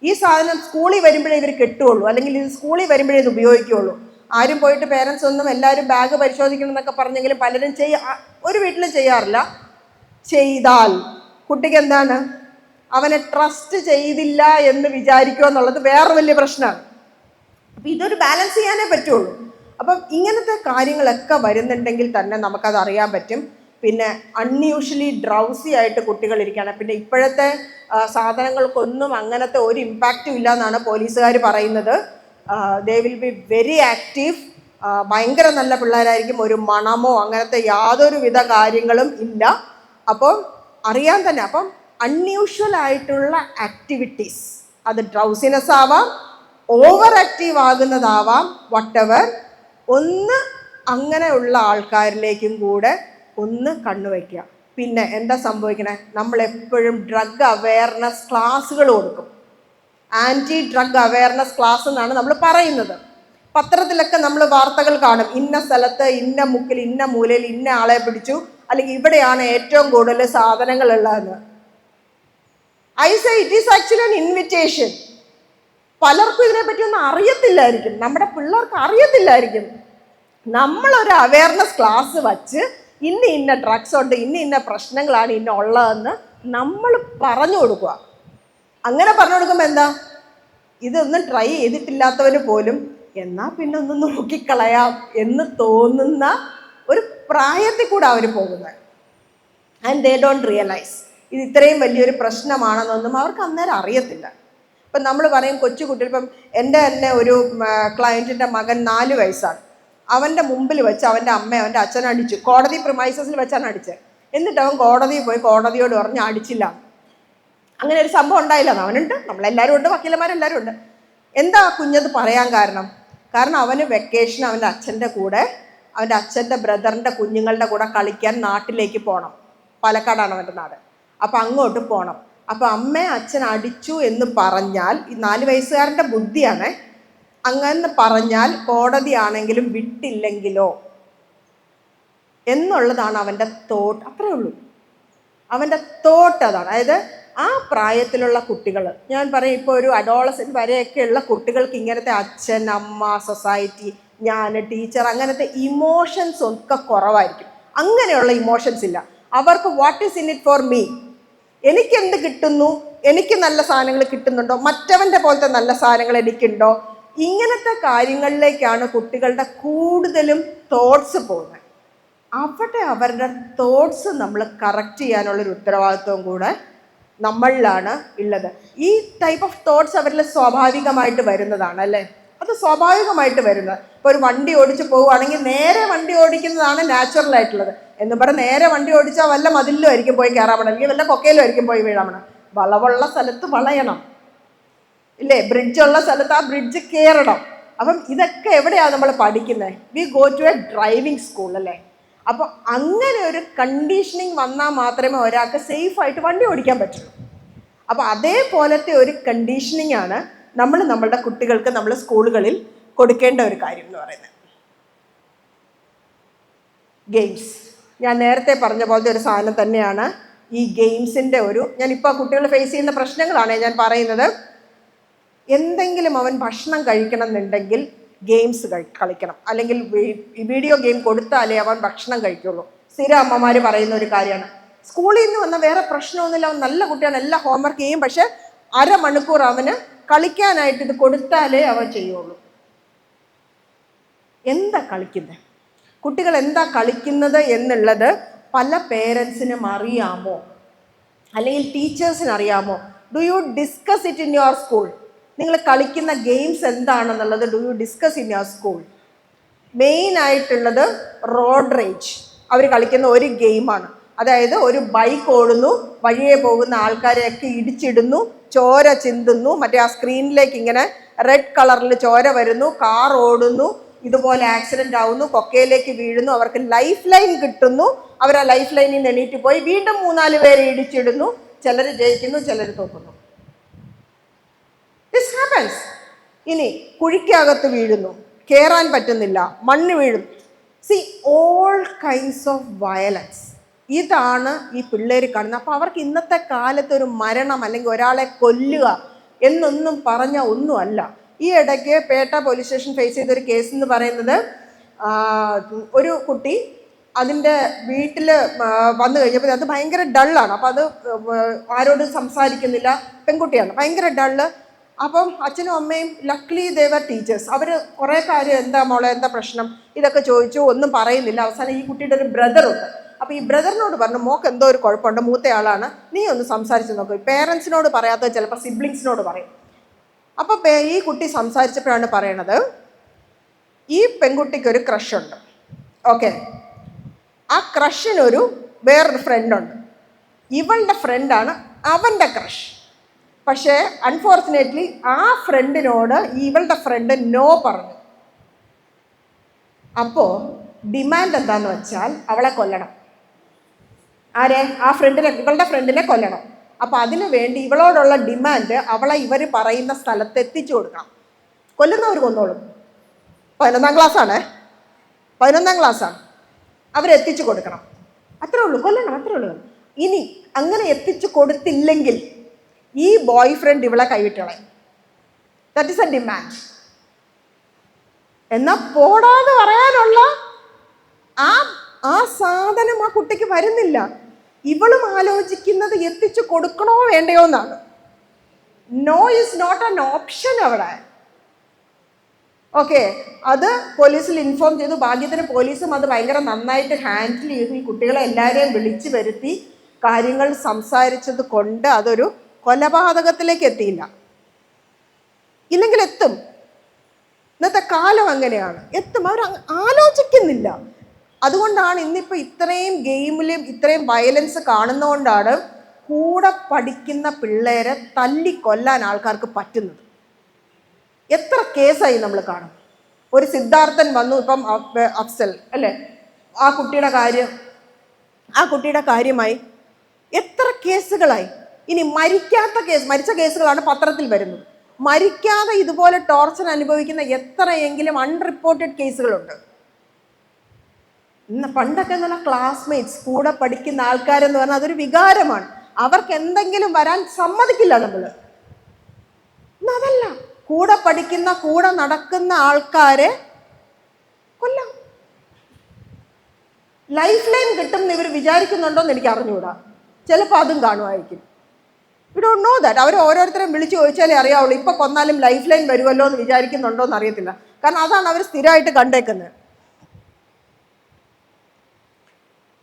ഈ സാധനം സ്കൂളിൽ വരുമ്പോഴേ ഇവർ കിട്ടുകയുള്ളൂ, അല്ലെങ്കിൽ ഇത് സ്കൂളിൽ വരുമ്പോഴേ ഇത് ഉപയോഗിക്കുകയുള്ളൂ. ആരും പോയിട്ട് പേരൻസ് ഒന്നും എല്ലാവരും ബാഗ് പരിശോധിക്കണം എന്നൊക്കെ പറഞ്ഞെങ്കിലും പലരും ഒരു വീട്ടിലും ചെയ്യാറില്ല. ചെയ്താൽ കുട്ടിക്ക് എന്താണ്, അവനെ ട്രസ്റ്റ് ചെയ്തില്ല എന്ന് വിചാരിക്കുക എന്നുള്ളത് വേറെ വലിയ പ്രശ്നമാണ്. അപ്പം ഇതൊരു ബാലൻസ് ചെയ്യാനേ പറ്റുള്ളൂ. അപ്പം ഇങ്ങനത്തെ കാര്യങ്ങളൊക്കെ വരുന്നുണ്ടെങ്കിൽ തന്നെ നമുക്കത് അറിയാൻ പറ്റും. പിന്നെ അൺയൂഷ്വലി ഡ്രൗസി ആയിട്ട് കുട്ടികൾ ഇരിക്കുകയാണ്. പിന്നെ ഇപ്പോഴത്തെ സാധനങ്ങൾക്കൊന്നും അങ്ങനത്തെ ഒരു ഇമ്പാക്റ്റും ഇല്ല എന്നാണ് പോലീസുകാർ പറയുന്നത്. They will be very active. ഭയങ്കര നല്ല പിള്ളേരായിരിക്കും. ഒരു മണമോ അങ്ങനത്തെ യാതൊരുവിധ കാര്യങ്ങളും ഇല്ല. അപ്പം അറിയാൻ തന്നെ. അപ്പം അൺയൂഷ്വൽ ആയിട്ടുള്ള ആക്ടിവിറ്റീസ്, അത് ഡ്രൗസിനെസ് ആവാം, ഓവർ ആക്റ്റീവ് ആകുന്നതാവാം, വട്ടെവർ, ഒന്ന് അങ്ങനെയുള്ള ആൾക്കാരിലേക്കും കൂടെ ഒന്ന് കണ്ണുവയ്ക്കുക. പിന്നെ എന്താ സംഭവിക്കണേ, നമ്മളെപ്പോഴും ഡ്രഗ് അവെയർനെസ് ക്ലാസ്സുകൾ കൊടുക്കും. ആൻറ്റി ഡ്രഗ് അവെയർനെസ് ക്ലാസ് എന്നാണ് നമ്മൾ പറയുന്നത്. പത്രത്തിലൊക്കെ നമ്മൾ വാർത്തകൾ കാണും, ഇന്ന സ്ഥലത്ത് ഇന്ന മുക്കിൽ ഇന്ന മൂലയിൽ ഇന്ന ആളെ പിടിച്ചു, അല്ലെങ്കിൽ ഇവിടെയാണ് ഏറ്റവും കൂടുതൽ സാധനങ്ങൾ ഉള്ളതെന്ന്. I say it is actually an invitation. പലർക്കും ഇതിനെപ്പറ്റിയൊന്നും അറിയത്തില്ലായിരിക്കും, നമ്മുടെ പിള്ളേർക്ക് അറിയത്തില്ലായിരിക്കും. നമ്മളൊരു അവെയർനെസ് ക്ലാസ് വച്ച് ഇന്ന ഡ്രഗ്സ് ഉണ്ട്, ഇന്ന പ്രശ്നങ്ങളാണ് ഇന്ന ഉള്ളതെന്ന് നമ്മൾ പറഞ്ഞു കൊടുക്കുക. അങ്ങനെ പറഞ്ഞു കൊടുക്കുമ്പോൾ എന്താ, ഇതൊന്നും ട്രൈ ചെയ്തിട്ടില്ലാത്തവന് പോലും എന്നാൽ പിന്നെ ഒന്ന് നോക്കിക്കളയാം എന്ന് തോന്നുന്ന ഒരു പ്രായത്തിൽ കൂടെ അവർ പോകുന്നത്. ആൻഡ് ദേ ഡോണ്ട് റിയലൈസ് ഇത് ഇത്രയും വലിയൊരു പ്രശ്നമാണെന്നൊന്നും അവർക്ക് അന്നേരം അറിയത്തില്ല. ഇപ്പം നമ്മൾ പറയും കൊച്ചുകുട്ടികൾ, ഇപ്പം എൻ്റെ തന്നെ ഒരു ക്ലയൻറ്റിൻ്റെ മകൻ 4 വയസ്സാണ്. അവൻ്റെ മുമ്പിൽ വെച്ച് അവൻ്റെ അമ്മ അവൻ്റെ അച്ഛൻ അടിച്ചു. കോടതി പ്രിമൈസസിൽ വെച്ചാണ് അടിച്ചത്. എന്നിട്ട് അവൻ കോടതിയിൽ പോയി കോടതിയോട് പറഞ്ഞ് അടിച്ചില്ല. അങ്ങനെ ഒരു സംഭവം ഉണ്ടായില്ല. അവനുണ്ട്, നമ്മളെല്ലാവരും ഉണ്ട്, വക്കീലന്മാരെല്ലാവരും ഉണ്ട്. എന്താ കുഞ്ഞത് പറയാൻ കാരണം? കാരണം അവന് വെക്കേഷൻ അവൻ്റെ അച്ഛൻ്റെ കൂടെ, അവൻ്റെ അച്ഛൻ്റെ ബ്രദറിൻ്റെ കുഞ്ഞുങ്ങളുടെ കൂടെ കളിക്കാൻ നാട്ടിലേക്ക് പോകണം. പാലക്കാടാണ് അവൻ്റെ നാട്. അപ്പം അങ്ങോട്ട് പോകണം. അപ്പം അമ്മയെ അച്ഛൻ അടിച്ചു എന്ന് പറഞ്ഞാൽ, ഈ 4 വയസ്സുകാരൻ്റെ ബുദ്ധിയാണ്, അങ്ങനെ പറഞ്ഞാൽ കോടതിയാണെങ്കിലും വിട്ടില്ലെങ്കിലോ എന്നുള്ളതാണ് അവൻ്റെ തോട്ട്. അത്രേ ഉള്ളൂ, അവൻ്റെ തോട്ട് അതാണ്. അതായത് ആ പ്രായത്തിലുള്ള കുട്ടികൾ, ഞാൻ പറയും ഇപ്പോൾ ഒരു അഡോളസെൻ്റ് വരെയൊക്കെയുള്ള കുട്ടികൾക്ക് ഇങ്ങനത്തെ അച്ഛൻ, അമ്മ, സൊസൈറ്റി, ഞാൻ, ടീച്ചർ, അങ്ങനത്തെ ഇമോഷൻസ് ഒക്കെ കുറവായിരിക്കും. അങ്ങനെയുള്ള ഇമോഷൻസ് ഇല്ല അവർക്ക്. What is in it for me, എനിക്കെന്ത് കിട്ടുന്നു, എനിക്ക് നല്ല സാധനങ്ങൾ കിട്ടുന്നുണ്ടോ, മറ്റവൻ്റെ പോലത്തെ നല്ല സാധനങ്ങൾ എനിക്കുണ്ടോ, ഇങ്ങനത്തെ കാര്യങ്ങളിലേക്കാണ് കുട്ടികളുടെ കൂടുതലും തോട്ട്സ് പോകുന്നത്. അവിടെ അവരുടെ തോട്ട്സ് നമ്മൾ കറക്റ്റ് ചെയ്യാനുള്ളൊരു ഉത്തരവാദിത്വം കൂടെ നമ്മളിലാണ് ഉള്ളത്. ഈ ടൈപ്പ് ഓഫ് തോട്ട്സ് അവരിൽ സ്വാഭാവികമായിട്ട് വരുന്നതാണ് അല്ലേ, അത് സ്വാഭാവികമായിട്ട് വരുന്നത്. ഇപ്പോൾ ഒരു വണ്ടി ഓടിച്ച് പോവുകയാണെങ്കിൽ നേരെ വണ്ടി ഓടിക്കുന്നതാണ് നാച്ചുറൽ ആയിട്ടുള്ളത്. എന്ന് പറഞ്ഞാൽ നേരെ വണ്ടി ഓടിച്ചാൽ വല്ല മതിലും ആയിരിക്കും പോയി കയറാൻ പണം, അല്ലെങ്കിൽ വല്ല കൊക്കയിലും ആയിരിക്കും പോയി വീഴാൻ പണം. വളവുള്ള സ്ഥലത്ത് വളയണം ഇല്ലേ, ബ്രിഡ്ജുള്ള സ്ഥലത്ത് ആ ബ്രിഡ്ജ് കയറണം. അപ്പം ഇതൊക്കെ എവിടെയാണ് നമ്മൾ പഠിക്കുന്നത്? We go to a driving school അല്ലേ. അപ്പോൾ അങ്ങനെ ഒരു കണ്ടീഷനിങ് വന്നാൽ മാത്രമേ ഒരാൾക്ക് സേഫായിട്ട് വണ്ടി ഓടിക്കാൻ പറ്റുള്ളൂ. അപ്പോൾ അതേപോലത്തെ ഒരു കണ്ടീഷനിങ് ആണ് നമ്മളുടെ കുട്ടികൾക്ക് നമ്മൾ സ്കൂളുകളിൽ കൊടുക്കേണ്ട ഒരു കാര്യം എന്ന് പറയുന്നത്. ഗെയിംസ്, ഞാൻ നേരത്തെ പറഞ്ഞ പോലത്തെ ഒരു സാധനം തന്നെയാണ് ഈ ഗെയിംസിൻ്റെ ഞാനിപ്പോൾ കുട്ടികൾ ഫേസ് ചെയ്യുന്ന പ്രശ്നങ്ങളാണ് ഞാൻ പറയുന്നത്. എന്തെങ്കിലും അവൻ ഭക്ഷണം കഴിക്കണം എന്നുണ്ടെങ്കിൽ ഗെയിംസ് കളിക്കണം, അല്ലെങ്കിൽ വീഡിയോ ഗെയിം കൊടുത്താലേ അവൻ ഭക്ഷണം കഴിക്കുള്ളൂ. സ്ഥിരം അമ്മമാർ പറയുന്ന ഒരു കാര്യമാണ്. സ്കൂളിൽ നിന്ന് വന്ന വേറെ പ്രശ്നമൊന്നുമില്ല, അവൻ നല്ല കുട്ടിയാണ്, എല്ലാം ഹോംവർക്ക് ചെയ്യും, പക്ഷെ അരമണിക്കൂർ അവന് കളിക്കാനായിട്ട് ഇത് കൊടുത്താലേ അവൻ ചെയ്യുള്ളൂ. എന്താ കളിക്കുന്നത്, കുട്ടികൾ എന്താ കളിക്കുന്നത് എന്നുള്ളത് പല പേരൻസിനും അറിയാമോ, അല്ലെങ്കിൽ ടീച്ചേഴ്സിന് അറിയാമോ? Do you discuss it in your school? നിങ്ങൾ കളിക്കുന്ന ഗെയിംസ് എന്താണെന്നുള്ളത് do you discuss in your school? മെയിനായിട്ടുള്ളത് റോഡ് റേജ് അവർ കളിക്കുന്ന ഒരു ഗെയിമാണ്. അതായത് ഒരു ബൈക്ക് ഓടുന്നു, വഴിയെ പോകുന്ന ആൾക്കാരെയൊക്കെ ഇടിച്ചിടുന്നു, ചോര ചിന്തുന്നു, മറ്റേ ആ സ്ക്രീനിലേക്ക് ഇങ്ങനെ റെഡ് കളറിൽ ചോര വരുന്നു, കാർ ഓടുന്നു, ഇതുപോലെ ആക്സിഡൻ്റ് ആവുന്നു, കൊക്കയിലേക്ക് വീഴുന്നു, അവർക്ക് ലൈഫ് ലൈൻ കിട്ടുന്നു, അവർ ആ ലൈഫ് ലൈനിൽ നിന്ന് എണീറ്റ് പോയി വീണ്ടും 3-4 പേരെ ഇടിച്ചിടുന്നു, ചിലർ ജയിക്കുന്നു, ചിലർ തോക്കുന്നു. This happens. ഇനി കുഴിക്കകത്ത് വീഴുന്നു, കയറാൻ പറ്റുന്നില്ല, മണ്ണ് വീഴുന്നു. C all kinds of violence. ഇതാണ് ഈ പിള്ളേർ കാണുന്നത്. അപ്പോൾ അവർക്ക് ഇന്നത്തെ കാലത്ത് ഒരു മരണം അല്ലെങ്കിൽ ഒരാളെ കൊല്ലുക എന്നൊന്നും പറഞ്ഞാൽ ഒന്നുമല്ല. ഈ ഇടയ്ക്ക് പേട്ട പോലീസ് സ്റ്റേഷൻ ഫേസ് ചെയ്തൊരു കേസ് എന്ന് പറയുന്നത്, ഒരു കുട്ടി അതിൻ്റെ വീട്ടിൽ വന്നു കഴിഞ്ഞപ്പോൾ അത് ഭയങ്കര ഡള്ളാണ്. അപ്പോൾ അത് ആരോടും സംസാരിക്കുന്നില്ല, പെൺകുട്ടിയാണ്, ഭയങ്കര ഡള്ള്. അപ്പം അച്ഛനും അമ്മയും ലക്ലി ദേവർ ടീച്ചേഴ്സ്, അവർ കുറേ കാര്യം, എന്താ മോളെ, എന്താ പ്രശ്നം, ഇതൊക്കെ ചോദിച്ചു, ഒന്നും പറയുന്നില്ല. അവസാനം ഈ കുട്ടിയുടെ ഒരു ബ്രദറുണ്ട്. അപ്പോൾ ഈ ബ്രദറിനോട് പറഞ്ഞു, മോക്ക് എന്തോ ഒരു കുഴപ്പമുണ്ട്, മൂത്തയാളാണ്, നീ ഒന്ന് സംസാരിച്ച് നോക്കും. പേരൻസിനോട് പറയാത്തത് ചിലപ്പോൾ സിബ്ലിങ്സിനോട് പറയും. അപ്പോൾ ഈ കുട്ടി സംസാരിച്ചപ്പോഴാണ് പറയണത്, ഈ പെൺകുട്ടിക്കൊരു ക്രഷുണ്ട്. ഓക്കെ, ആ ക്രഷിനൊരു വേറൊരു ഫ്രണ്ടുണ്ട്. ഇവളുടെ ഫ്രണ്ടാണ് അവൻ്റെ ക്രഷ്. പക്ഷേ അൺഫോർച്ചുനേറ്റ്ലി ആ ഫ്രണ്ടിനോട് ഇവളുടെ ഫ്രണ്ട് നോ പറഞ്ഞു. അപ്പോൾ ഡിമാൻഡ് എന്താണെന്ന് വെച്ചാൽ അവളെ കൊല്ലണം. ആരെ? ആ ഫ്രണ്ടിനെ, ഇവളുടെ ഫ്രണ്ടിനെ കൊല്ലണം. അപ്പോൾ അതിനു വേണ്ടി ഇവളോടുള്ള ഡിമാൻഡ് അവളെ ഇവർ പറയുന്ന സ്ഥലത്ത് എത്തിച്ചു കൊടുക്കണം. കൊല്ലുന്നവർ കൊന്നോളും. 11ാം ക്ലാസ്സാണ്, 11ാം ക്ലാസ്സാണ്, അവരെത്തിച്ചു കൊടുക്കണം. അത്രേ ഉള്ളൂ, കൊല്ലണം, അത്രേ ഉള്ളൂ. ഇനി അങ്ങനെ എത്തിച്ചു കൊടുത്തില്ലെങ്കിൽ ഈ ബോയ് ഫ്രണ്ട് ഇവളെ കൈവിട്ടളയും. That is a demand. എന്നാൽ പോടാതെ പറയാനുള്ള ആ സാധനം ആ കുട്ടിക്ക് വരുന്നില്ല. ഇവളും ആലോചിക്കുന്നത് എത്തിച്ചു കൊടുക്കണോ വേണ്ടയോ എന്നാണ്. No is not an option അവിടെ. ഓക്കെ, അത് പോലീസിൽ ഇൻഫോം ചെയ്തു. ഭാഗ്യത്തിന് പോലീസും അത് ഭയങ്കര നന്നായിട്ട് ഹാൻഡിൽ ചെയ്തു. ഈ കുട്ടികളെ എല്ലാവരെയും വിളിച്ചു വരുത്തി കാര്യങ്ങൾ സംസാരിച്ചത് കൊണ്ട് അതൊരു കൊലപാതകത്തിലേക്ക് എത്തിയില്ല. ഇല്ലെങ്കിൽ എത്തും. ഇന്നത്തെ കാലം അങ്ങനെയാണ്, എത്തും. അവർ ആലോചിക്കുന്നില്ല. അതുകൊണ്ടാണ് ഇന്നിപ്പോൾ ഇത്രയും ഗെയിമിലും ഇത്രയും വയലൻസ് കാണുന്നതുകൊണ്ടാണ് കൂടെ പഠിക്കുന്ന പിള്ളേരെ തല്ലിക്കൊല്ലാൻ ആൾക്കാർക്ക് പറ്റുന്നത്. എത്ര കേസായി നമ്മൾ കാണും. ഒരു സിദ്ധാർത്ഥൻ വന്നു, ഇപ്പം അഫ്സൽ അല്ലേ, ആ കുട്ടിയുടെ കാര്യമായി എത്ര കേസുകളായി. ഇനി മരിച്ച കേസുകളാണ് പത്രത്തിൽ വരുന്നത്. മരിക്കാതെ ഇതുപോലെ ടോർച്ചർ അനുഭവിക്കുന്ന എത്രയെങ്കിലും അൺറിപ്പോർട്ടഡ് കേസുകളുണ്ട്. പണ്ടൊക്കെ എന്നുള്ള ക്ലാസ്മേറ്റ്സ്, കൂടെ പഠിക്കുന്ന ആൾക്കാരെന്ന് പറഞ്ഞാൽ അതൊരു വികാരമാണ്. അവർക്ക് എന്തെങ്കിലും വരാൻ സമ്മതിക്കില്ല നമ്മൾ. അതല്ല, കൂടെ പഠിക്കുന്ന കൂടെ നടക്കുന്ന ആൾക്കാരെ കൊല്ലാം. ലൈഫ് ലൈൻ കിട്ടും എന്ന് ഇവർ വിചാരിക്കുന്നുണ്ടോന്ന് എനിക്ക് അറിഞ്ഞുകൂടാ. ചിലപ്പോൾ അതും കാണുമായിരിക്കും. You don't know that. അവർ ഓരോരുത്തരും വിളിച്ച് ചോദിച്ചാലേ അറിയാവുള്ളൂ. ഇപ്പൊ കൊന്നാലും ലൈഫ് ലൈൻ വരുമല്ലോ എന്ന് വിചാരിക്കുന്നുണ്ടോ എന്ന് അറിയത്തില്ല. കാരണം അതാണ് അവർ സ്ഥിരമായിട്ട് കണ്ടേക്കുന്നത്.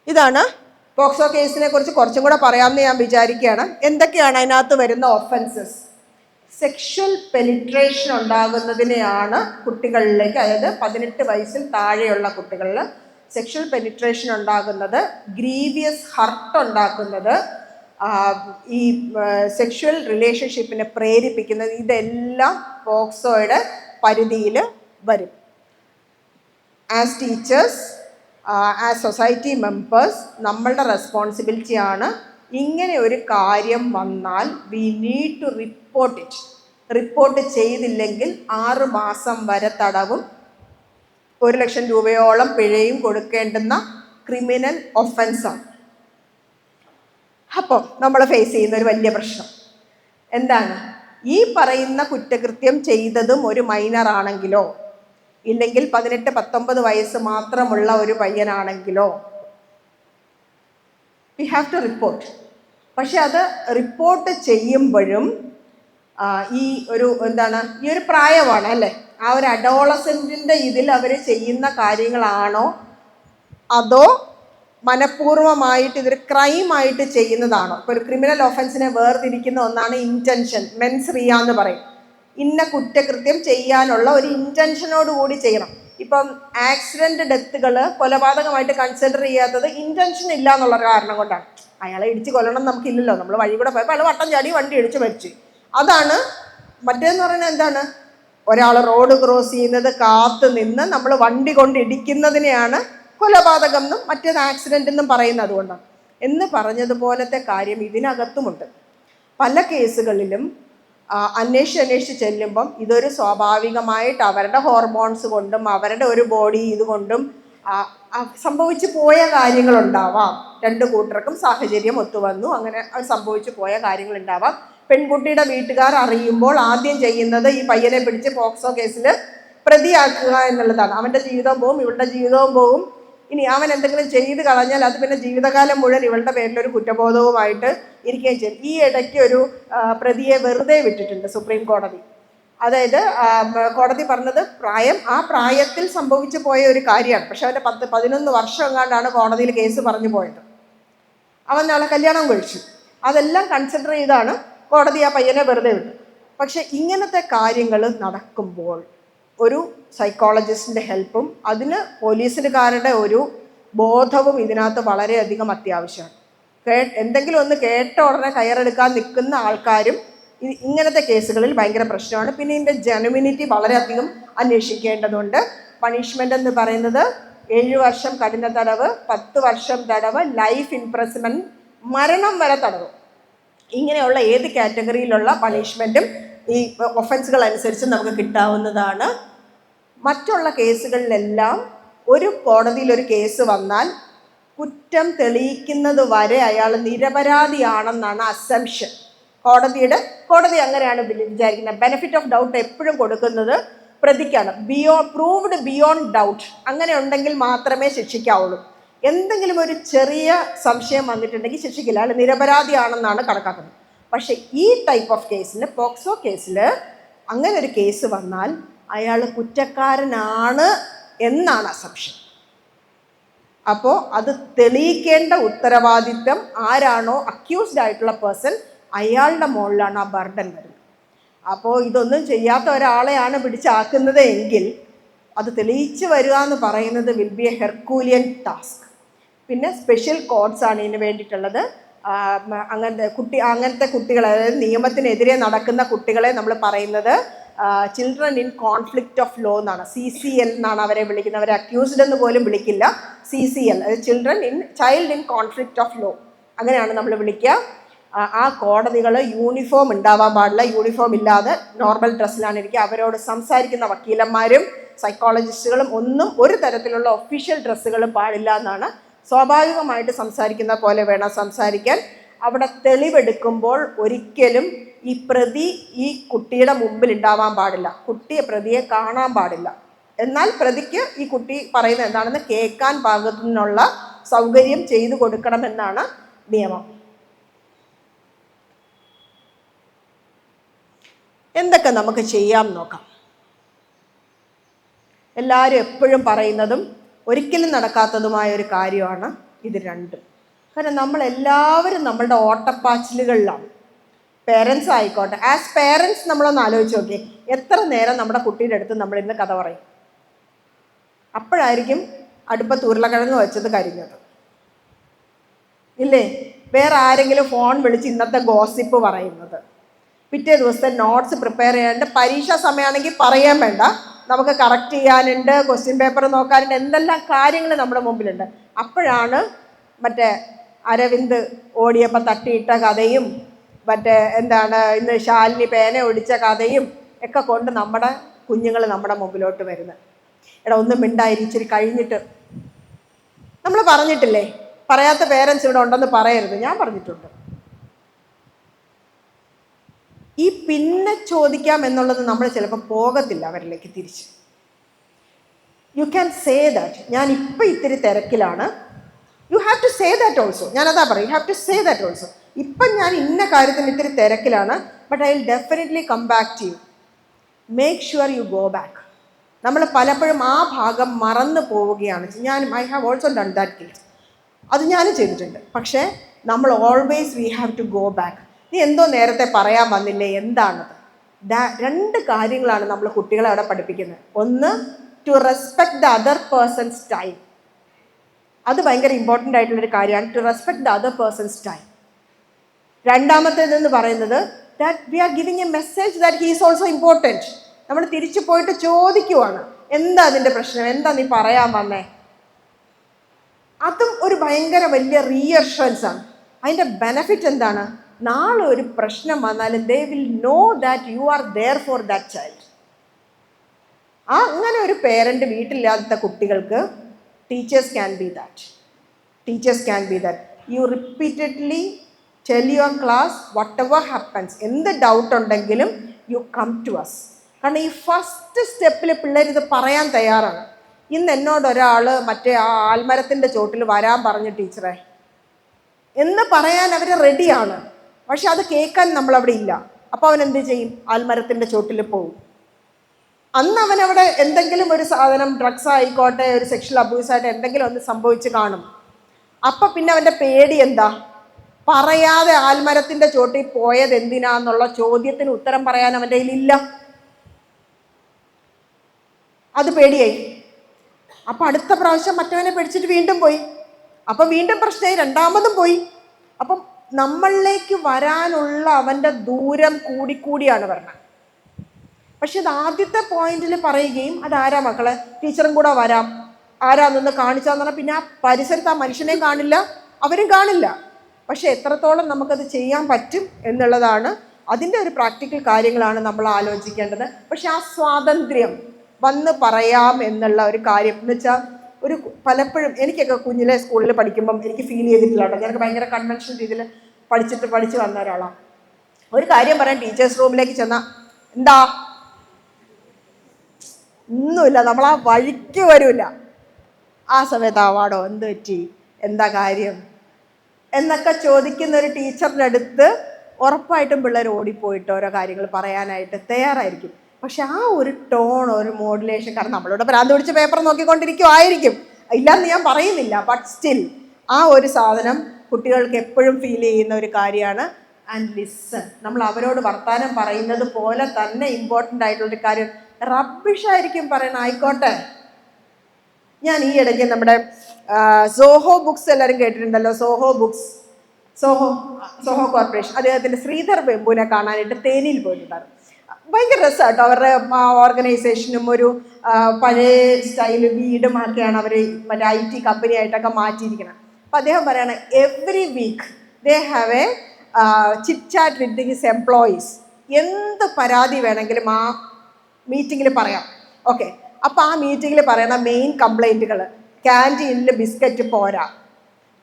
ഇതാണ് പോക്സോ കേസിനെ കുറിച്ച് കുറച്ചും കൂടെ പറയാമെന്ന് ഞാൻ വിചാരിക്കുകയാണ്. എന്തൊക്കെയാണ് അതിനകത്ത് വരുന്ന ഒഫൻസസ്? സെക്ഷൽ പെനിട്രേഷൻ ഉണ്ടാകുന്നതിനെയാണ് കുട്ടികളിലേക്ക്, അതായത് 18 വയസ്സിൽ താഴെയുള്ള കുട്ടികളിൽ സെക്ഷൽ പെനിട്രേഷൻ ഉണ്ടാകുന്നത്, ഗ്രീവിയസ് ഹർട്ട് ഉണ്ടാക്കുന്നത്, ഈ സെക്ഷൽ റിലേഷൻഷിപ്പിനെ പ്രേരിപ്പിക്കുന്നത്, ഇതെല്ലാം പോക്സോയുടെ പരിധിയിൽ വരും. As teachers, as society members, നമ്മളുടെ റെസ്പോൺസിബിലിറ്റിയാണ്. ഇങ്ങനെ ഒരു കാര്യം വന്നാൽ we need to report it. Report ചെയ്തില്ലെങ്കിൽ 6 മാസം വരെ തടവും 1 ലക്ഷം രൂപയോളം പിഴയും കൊടുക്കേണ്ടുന്ന ക്രിമിനൽ ഒഫൻസാണ്. അപ്പോൾ നമ്മൾ ഫേസ് ചെയ്യുന്ന ഒരു വലിയ പ്രശ്നം എന്താണ്? ഈ പറയുന്ന കുറ്റകൃത്യം ചെയ്തതും ഒരു മൈനർ ആണെങ്കിലോ, ഇല്ലെങ്കിൽ 18-19 വയസ്സ് മാത്രമുള്ള ഒരു പയ്യനാണെങ്കിലോ വി ഹാവ് ടു റിപ്പോർട്ട്. പക്ഷെ അത് റിപ്പോർട്ട് ചെയ്യുമ്പോഴും ഈ ഒരു ഈ ഒരു പ്രായമാണ് അല്ലേ, ആ ഒരു അഡോളസെൻറ്റിൻ്റെ ഇതിൽ അവർ ചെയ്യുന്ന കാര്യങ്ങളാണോ അതോ മനഃപൂർവ്വമായിട്ട് ഇതൊരു ക്രൈമായിട്ട് ചെയ്യുന്നതാണോ? ഇപ്പോൾ ഒരു ക്രിമിനൽ ഒഫൻസിനെ വേർതിരിക്കുന്ന ഒന്നാണ് ഇൻറ്റൻഷൻ, മെൻസ് റിയ എന്ന് പറയും. ഇന്ന കുറ്റകൃത്യം ചെയ്യാനുള്ള ഒരു ഇൻറ്റൻഷനോടുകൂടി ചെയ്യണം. ഇപ്പം ആക്സിഡൻറ്റ് ഡെത്തുകൾ കൊലപാതകമായിട്ട് കൺസിഡർ ചെയ്യാത്തത് ഇൻറ്റൻഷൻ ഇല്ല എന്നുള്ള കാരണം കൊണ്ടാണ്. അയാളെ ഇടിച്ച് കൊല്ലണം നമുക്കില്ലല്ലോ, നമ്മൾ വഴി കൂടെ പോയപ്പോൾ അയാൾ വട്ടം ചാടി വണ്ടി ഇടിച്ച് മരിച്ചു. അതാണ്. മറ്റേന്ന് പറയുന്നത് എന്താണ്? ഒരാൾ റോഡ് ക്രോസ് ചെയ്യുന്നത് കാത്തു നിന്ന് നമ്മൾ വണ്ടി കൊണ്ട് ഇടിക്കുന്നതിനെയാണ് കൊലപാതകം എന്നും മറ്റേത് ആക്സിഡൻ്റ് എന്നും പറയുന്നത്. അതുകൊണ്ടാണ് എന്ന് പറഞ്ഞതുപോലത്തെ കാര്യം ഇതിനകത്തുമുണ്ട്. പല കേസുകളിലും അന്വേഷിച്ച് ചെല്ലുമ്പം ഇതൊരു സ്വാഭാവികമായിട്ട് അവരുടെ ഹോർമോൺസ് കൊണ്ടും അവരുടെ ഒരു ബോഡി ഇതുകൊണ്ടും സംഭവിച്ചു പോയ കാര്യങ്ങളുണ്ടാവാം. 2 കൂട്ടർക്കും സാഹചര്യം ഒത്തുവന്നു, അങ്ങനെ സംഭവിച്ചു പോയ കാര്യങ്ങളുണ്ടാവാം. പെൺകുട്ടിയുടെ വീട്ടുകാർ അറിയുമ്പോൾ ആദ്യം ചെയ്യുന്നത് ഈ പയ്യനെ പിടിച്ച് പോക്സോ കേസിൽ പ്രതിയാക്കുക എന്നുള്ളതാണ്. അവൻ്റെ ജീവിതവും പോവും, ഇവളുടെ ജീവിതവും പോവും. ഇനി അവൻ എന്തെങ്കിലും ചെയ്ത് കളഞ്ഞാൽ അത് പിന്നെ ജീവിതകാലം മുഴുവൻ ഇവളുടെ പേരിലൊരു കുറ്റബോധവുമായിട്ട് ഇരിക്കുകയും ചെയ്യും. ഈ ഇടയ്ക്ക് ഒരു പ്രതിയെ വെറുതെ വിട്ടിട്ടുണ്ട് സുപ്രീം കോടതി. അതായത് കോടതി പറഞ്ഞത് ആ പ്രായത്തിൽ സംഭവിച്ചു പോയ ഒരു കാര്യമാണ്. പക്ഷെ അവൻ്റെ 10-11 വർഷം എങ്ങാണ്ടാണ് കോടതിയിൽ കേസ് പറഞ്ഞു പോയത്. അവൻ അവളെ കല്യാണം കഴിച്ചു. അതെല്ലാം കൺസിഡർ ചെയ്താണ് കോടതി ആ പയ്യനെ വെറുതെ വിട്ടു. പക്ഷെ ഇങ്ങനത്തെ കാര്യങ്ങൾ നടക്കുമ്പോൾ ഒരു സൈക്കോളജിസ്റ്റിൻ്റെ ഹെൽപ്പും അതിന് പോലീസുകാരുടെ ഒരു ബോധവും ഇതിനകത്ത് വളരെയധികം അത്യാവശ്യമാണ്. എന്തെങ്കിലും ഒന്ന് കേട്ട ഉടനെ കയറെടുക്കാൻ നിൽക്കുന്ന ആൾക്കാരും ഇങ്ങനത്തെ കേസുകളിൽ ഭയങ്കര പ്രശ്നമാണ്. പിന്നെ ഇതിൻ്റെ ജെനുവിനിറ്റി വളരെയധികം അന്വേഷിക്കേണ്ടതുണ്ട്. പണിഷ്മെൻ്റ് എന്ന് പറയുന്നത് 7 വർഷം കഠിന തടവ്, 10 വർഷം തടവ്, ലൈഫ് ഇംപ്രസ്മെൻറ്റ്, മരണം വരെ തടവ്. ഇങ്ങനെയുള്ള ഏത് കാറ്റഗറിയിലുള്ള പണിഷ്മെൻറ്റും ഈ ഒഫൻസുകൾ അനുസരിച്ച് നമുക്ക് കിട്ടാവുന്നതാണ്. മറ്റുള്ള കേസുകളിലെല്ലാം ഒരു കോടതിയിൽ ഒരു കേസ് വന്നാൽ കുറ്റം തെളിയിക്കുന്നത് വരെ അയാൾ നിരപരാധിയാണെന്നാണ് അസംഷൻ. കോടതി അങ്ങനെയാണ് വിചാരിക്കുന്നത്. ബെനിഫിറ്റ് ഓഫ് ഡൗട്ട് എപ്പോഴും കൊടുക്കുന്നത് പ്രതിക്കാണ്. പ്രൂവ്ഡ് ബിയോണ്ട് ഡൗട്ട് അങ്ങനെ ഉണ്ടെങ്കിൽ മാത്രമേ ശിക്ഷിക്കാവുള്ളൂ. എന്തെങ്കിലും ഒരു ചെറിയ സംശയം വന്നിട്ടുണ്ടെങ്കിൽ ശിക്ഷിക്കില്ല, അയാൾ നിരപരാധിയാണെന്നാണ് കണക്കാക്കുന്നത്. പക്ഷെ ഈ ടൈപ്പ് ഓഫ് കേസിൽ, പോക്സോ കേസിൽ അങ്ങനെ ഒരു കേസ് വന്നാൽ അയാൾ കുറ്റക്കാരനാണ് എന്നാണ് അസംഷൻ. അപ്പോൾ അത് തെളിയിക്കേണ്ട ഉത്തരവാദിത്വം ആരാണോ അക്യൂസ്ഡ് ആയിട്ടുള്ള പേഴ്സൺ, അയാളുടെ മുകളിലാണ് ആ ബർഡൻ വരുന്നത്. അപ്പോൾ ഇതൊന്നും ചെയ്യാത്ത ഒരാളെയാണ് പിടിച്ചാക്കുന്നത് എങ്കിൽ അത് തെളിയിച്ച് വരിക എന്ന് പറയുന്നത് will be A Herculean task. പിന്നെ സ്പെഷ്യൽ കോഡ്സ് ആണ് ഇതിന് വേണ്ടിയിട്ടുള്ളത്. അങ്ങനത്തെ കുട്ടികളെ, അതായത് നിയമത്തിനെതിരെ നടക്കുന്ന കുട്ടികളെ നമ്മൾ പറയുന്നത് children in conflict of law എന്നാണ്, CCL എന്നാണ് അവരെ വിളിക്കുന്നത്. അവരെ അക്യൂസ്ഡ് എന്ന് പോലും വിളിക്കില്ല, CCL, അതായത് child in conflict of law, അങ്ങനെയാണ് നമ്മൾ വിളിക്കുക. ആ കോടതികൾ യൂണിഫോം ഉണ്ടാവാൻ പാടില്ല, യൂണിഫോം ഇല്ലാതെ നോർമൽ ഡ്രസ്സിലാണ് ഇരിക്കുക. അവരോട് സംസാരിക്കുന്ന വക്കീലന്മാരും സൈക്കോളജിസ്റ്റുകളും ഒന്നും ഒരു തരത്തിലുള്ള ഒഫീഷ്യൽ ഡ്രസ്സുകളും പാടില്ല എന്നാണ്. സ്വാഭാവികമായിട്ട് സംസാരിക്കുന്ന പോലെ വേണം സംസാരിക്കാൻ. അവിടെ തെളിവെടുക്കുമ്പോൾ ഒരിക്കലും ഈ പ്രതി ഈ കുട്ടിയുടെ മുമ്പിൽ ഉണ്ടാവാൻ പാടില്ല, പ്രതിയെ കാണാൻ പാടില്ല. എന്നാൽ പ്രതിക്ക് ഈ കുട്ടി പറയുന്നത് എന്താണെന്ന് കേൾക്കാൻ പാകത്തിനുള്ള സൗകര്യം ചെയ്തു കൊടുക്കണമെന്നാണ് നിയമം. എന്തൊക്കെ നമുക്ക് ചെയ്യാം നോക്കാം. എല്ലാവരും എപ്പോഴും പറയുന്നതും ഒരിക്കലും നടക്കാത്തതുമായ ഒരു കാര്യമാണ് ഇത് രണ്ടും. കാരണം നമ്മളെല്ലാവരും നമ്മളുടെ ഓട്ടപ്പാച്ചിലുകളിലാണ്. പേരൻസ് ആയിക്കോട്ടെ, ആസ് പേരൻസ് നമ്മളൊന്ന് ആലോചിച്ച് നോക്കി, എത്ര നേരം നമ്മുടെ കുട്ടിയുടെ അടുത്ത് നമ്മൾ ഇന്ന് കഥ പറയും. അപ്പോഴായിരിക്കും അടുപ്പത്ത് ഉരുളക്കിഴങ്ങ് വെച്ചത് കരിഞ്ഞത്, ഇല്ലേ? വേറെ ആരെങ്കിലും ഫോൺ വിളിച്ച് ഇന്നത്തെ ഗോസിപ്പ് പറയുന്നത്, പിറ്റേ ദിവസത്തെ നോട്ട്സ് പ്രിപ്പയർ ചെയ്യാനുണ്ട്, പരീക്ഷാ സമയമാണെങ്കിൽ പറയാൻ വേണ്ട, നമുക്ക് കറക്റ്റ് ചെയ്യാനുണ്ട്, ക്വസ്റ്റ്യൻ പേപ്പർ നോക്കാനുണ്ട്, എന്തെല്ലാം കാര്യങ്ങൾ നമ്മുടെ മുമ്പിലുണ്ട്. അപ്പോഴാണ് മറ്റേ അരവിന്ദ് ഓടിയപ്പോൾ തട്ടിയിട്ട കഥയും ഇന്ന് ശാലിനി പേന ഒടിച്ച കഥയും ഒക്കെ കൊണ്ട് നമ്മുടെ കുഞ്ഞുങ്ങൾ നമ്മുടെ മുമ്പിലോട്ട് വരുന്നത്. എടാ ഒന്നും മിണ്ടായി, ഇച്ചിരി കഴിഞ്ഞിട്ട്. നമ്മൾ പറഞ്ഞിട്ടില്ലേ, പറയാത്ത പേരൻസ് ഇവിടെ ഉണ്ടെന്ന് പറയരുത്, ഞാൻ പറഞ്ഞിട്ടുണ്ട്. ഈ പിന്നെ ചോദിക്കാം എന്നുള്ളത് നമ്മൾ ചിലപ്പോൾ പോകത്തില്ല അവരിലേക്ക് തിരിച്ച്. യു ക്യാൻ സേ ദാറ്റ് ഞാൻ ഇപ്പം ഇത്തിരി തിരക്കിലാണ്, you have to say that also. ഞാനതാ പറയും, you have to say that also. ഇപ്പം ഞാൻ ഇന്ന കാര്യത്തിന് ഇത്തിരി തിരക്കിലാണ്, but I will definitely come back to you. Make sure you go back. നമ്മൾ പലപ്പോഴും ആ ഭാഗം മറന്നു പോവുകയാണ്. I have also done that case, അത് ഞാനും ചെയ്തിട്ടുണ്ട്. പക്ഷേ നമ്മൾ always we have to go back. നീ എന്തോ നേരത്തെ പറയാൻ വന്നില്ലേ, എന്താണത്? രണ്ട് കാര്യങ്ങളാണ് നമ്മൾ കുട്ടികളെ അവിടെ പഠിപ്പിക്കുന്നത്. ഒന്ന്, to respect the other person's time. അത് ഭയങ്കര ഇമ്പോർട്ടൻ്റ് ആയിട്ടുള്ളൊരു കാര്യമാണ്, to respect the other person's time. രണ്ടാമത്തേതെന്ന് പറയുന്നത് that we are giving a message that he is also important. നമ്മൾ തിരിച്ചു പോയിട്ട് ചോദിക്കുവാണ്, എന്താ അതിൻ്റെ പ്രശ്നം, എന്താ നീ പറയാൻ വന്നേ? അതും ഒരു ഭയങ്കര വലിയ റീഅഷുറൻസ് ആണ്. അതിൻ്റെ ബെനഫിറ്റ് എന്താണ്? നാളെ ഒരു പ്രശ്നം വന്നാലും they will know that you are there for that child. അങ്ങനെ ഒരു പേരൻ്റ് വീട്ടിലില്ലാത്ത കുട്ടികൾക്ക് teachers can be that. Teachers can be that. You repeatedly tell your class whatever happens. എന്ത് ഡൗട്ട് ഉണ്ടെങ്കിലും യു കം ടു അസ്. കാരണം ഈ first സ്റ്റെപ്പിൽ പിള്ളേർ ഇത് പറയാൻ തയ്യാറാണ്. ഇന്ന് എന്നോടൊരാൾ മറ്റേ ആ ആൽമരത്തിൻ്റെ ചോട്ടിൽ വരാൻ പറഞ്ഞു ടീച്ചറെ എന്ന് പറയാൻ അവർ റെഡിയാണ്. പക്ഷെ അത് കേൾക്കാൻ നമ്മളവിടെ ഇല്ല. അപ്പോൾ അവൻ എന്ത് ചെയ്യും? ആൽമരത്തിൻ്റെ ചോട്ടിൽ പോകും. അന്ന് അവനവിടെ എന്തെങ്കിലും ഒരു സാധനം, ഡ്രഗ്സ് ആയിക്കോട്ടെ, ഒരു സെക്ഷൽ അബ്യൂസായിട്ട് എന്തെങ്കിലും ഒന്ന് സംഭവിച്ച് കാണും. അപ്പം പിന്നെ അവൻ്റെ പേടി എന്താ? പറയാതെ ആൽമരത്തിൻ്റെ ചോട്ടിൽ പോയത് എന്തിനാന്നുള്ള ചോദ്യത്തിന് ഉത്തരം പറയാൻ അവൻ്റെ കയ്യിലില്ല. അത് പേടിയായി. അപ്പം അടുത്ത പ്രാവശ്യം മറ്റവനെ പേടിച്ചിട്ട് വീണ്ടും പോയി. അപ്പം വീണ്ടും പ്രശ്നമായി, രണ്ടാമതും പോയി. അപ്പം നമ്മളിലേക്ക് വരാനുള്ള അവൻ്റെ ദൂരം കൂടിക്കൂടിയാണ് പറഞ്ഞത്. പക്ഷെ ഇത് ആദ്യത്തെ പോയിന്റിൽ പറയുകയും അതാരാ മക്കളെ, ടീച്ചറും കൂടെ വരാം, ആരാന്നൊന്ന് കാണിച്ചാന്ന് പറഞ്ഞാൽ പിന്നെ ആ പരിസരത്ത് ആ മനുഷ്യനെയും കാണില്ല, അവരും കാണില്ല. പക്ഷെ എത്രത്തോളം നമുക്കത് ചെയ്യാൻ പറ്റും എന്നുള്ളതാണ്, അതിൻ്റെ ഒരു പ്രാക്ടിക്കൽ കാര്യങ്ങളാണ് നമ്മൾ ആലോചിക്കേണ്ടത്. പക്ഷെ ആ സ്വാതന്ത്ര്യം വന്ന് പറയാം എന്നുള്ള ഒരു കാര്യം എന്ന് വെച്ചാൽ, ഒരു പലപ്പോഴും എനിക്കൊക്കെ കുഞ്ഞിലെ സ്കൂളിൽ പഠിക്കുമ്പം എനിക്ക് ഫീൽ ചെയ്തിട്ടില്ല കേട്ടോ. ഞാനൊക്കെ ഭയങ്കര കൺവെൻഷൻ രീതിയിൽ പഠിച്ച് വന്ന ഒരാളാണ്. ഒരു കാര്യം പറയാൻ ടീച്ചേഴ്സ് റൂമിലേക്ക് ചെന്നാൽ എന്താ, ഒന്നുമില്ല, നമ്മൾ ആ വഴിക്ക് വരില്ല. ആ സമയത്ത് അവാർഡോ എന്ത് പറ്റി, എന്താ കാര്യം എന്നൊക്കെ ചോദിക്കുന്ന ഒരു ടീച്ചറിൻ്റെ അടുത്ത് ഉറപ്പായിട്ടും പിള്ളേർ ഓടിപ്പോയിട്ട് ഓരോ കാര്യങ്ങൾ പറയാനായിട്ട് തയ്യാറായിരിക്കും. പക്ഷെ ആ ഒരു ടോൺ, ഒരു മോഡുലേഷൻ, കാരണം നമ്മളിവിടെ ഭ്രാന്ത് പിടിച്ച് പേപ്പർ നോക്കിക്കൊണ്ടിരിക്കുമായിരിക്കും, ഇല്ലയെന്ന് ഞാൻ പറയുന്നില്ല, ബട്ട് സ്റ്റിൽ ആ ഒരു സാധനം കുട്ടികൾക്ക് എപ്പോഴും ഫീൽ ചെയ്യുന്ന ഒരു കാര്യമാണ്. ആൻഡ് ലിസൺ, നമ്മൾ അവരോട് വർത്താനം പറയുന്നത് പോലെ തന്നെ ഇമ്പോർട്ടൻ്റ് ആയിട്ടുള്ളൊരു കാര്യം. റബ്ബിഷായിരിക്കും പറയണം, ആയിക്കോട്ടെ. ഞാൻ ഈ ഇടയ്ക്ക് നമ്മുടെ സോഹോ ബുക്സ് എല്ലാവരും കേട്ടിട്ടുണ്ടല്ലോ, സോഹോ കോർപ്പറേഷൻ, അദ്ദേഹത്തിൻ്റെ ശ്രീധർ വെമ്പുവിനെ കാണാനായിട്ട് തേനിയിൽ പോയിട്ടുണ്ടായിരുന്നു. ഭയങ്കര രസമാട്ടോ, അവരുടെ ഓർഗനൈസേഷനും ഒരു പഴയ സ്റ്റൈല് വീടുമൊക്കെയാണ് അവർ മറ്റേ IT കമ്പനിയായിട്ടൊക്കെ മാറ്റിയിരിക്കുന്നത്. അപ്പം അദ്ദേഹം പറയാണ്, every week they have a chit chat with his employees. എന്ത് പരാതി വേണമെങ്കിലും ആ മീറ്റിങ്ങിൽ പറയാം. ഓക്കെ, അപ്പോൾ ആ മീറ്റിങ്ങിൽ പറയണ മെയിൻ കംപ്ലൈൻറ്റുകൾ: ക്യാൻറ്റീനിൽ ബിസ്ക്കറ്റ് പോരാ,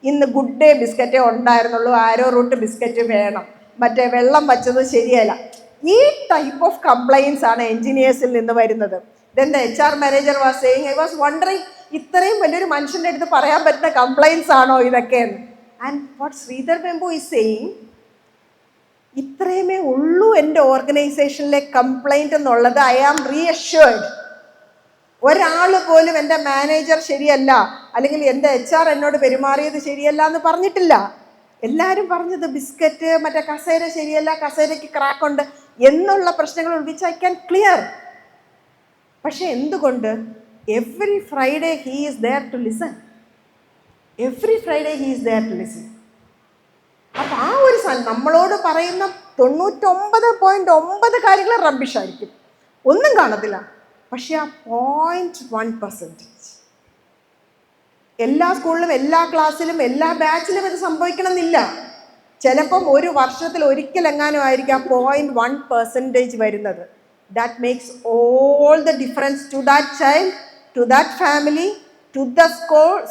ഇന്ന് ഗുഡ് ഡേ ബിസ്ക്കറ്റേ ഉണ്ടായിരുന്നുള്ളൂ, ആരോ റൂട്ട് ബിസ്ക്കറ്റ് വേണം, മറ്റേ വെള്ളം വച്ചത് ശരിയല്ല. ഈ ടൈപ്പ് ഓഫ് കംപ്ലൈൻസ് ആണ് എൻജിനീയേഴ്സിൽ നിന്ന് വരുന്നത്. Then the HR manager was saying, I was wondering, ഇത്രയും വലിയൊരു മനുഷ്യൻ്റെ അടുത്ത് പറയാൻ പറ്റുന്ന കംപ്ലൈൻസ് ആണോ ഇതൊക്കെ? And what Sridhar Vembu is saying, ഇത്രയുമേ ഉള്ളൂ എൻ്റെ ഓർഗനൈസേഷനിലെ കംപ്ലൈൻറ്റ് എന്നുള്ളത്. I am reassured. ഒരാൾ പോലും എൻ്റെ മാനേജർ ശരിയല്ല, അല്ലെങ്കിൽ എൻ്റെ HR എന്നോട് പെരുമാറിയത് ശരിയല്ല എന്ന് പറഞ്ഞിട്ടില്ല. എല്ലാവരും പറഞ്ഞത് ബിസ്ക്കറ്റ്, മറ്റേ കസേര ശരിയല്ല, കസേരയ്ക്ക് ക്രാക്കുണ്ട് എന്നുള്ള പ്രശ്നങ്ങൾ വിച്ച് ഐ ക്യാൻ ക്ലിയർ. പക്ഷെ എന്തുകൊണ്ട്? Every Friday he is there to listen. Every Friday he is there to listen. അപ്പം ആ ഒരു സാധനം നമ്മളോട് പറയുന്ന 99.9 കാര്യങ്ങൾ റബ്ബിഷായിരിക്കും, ഒന്നും കാണത്തില്ല. പക്ഷെ ആ 0.1% എല്ലാ സ്കൂളിലും, എല്ലാ ക്ലാസ്സിലും, എല്ലാ ബാച്ചിലും ഇത് സംഭവിക്കണമെന്നില്ല. ചിലപ്പം ഒരു വർഷത്തിൽ ഒരിക്കലെങ്ങാനും ആയിരിക്കും 0.1% വരുന്നത്. That makes all the difference to that child, to that family, to the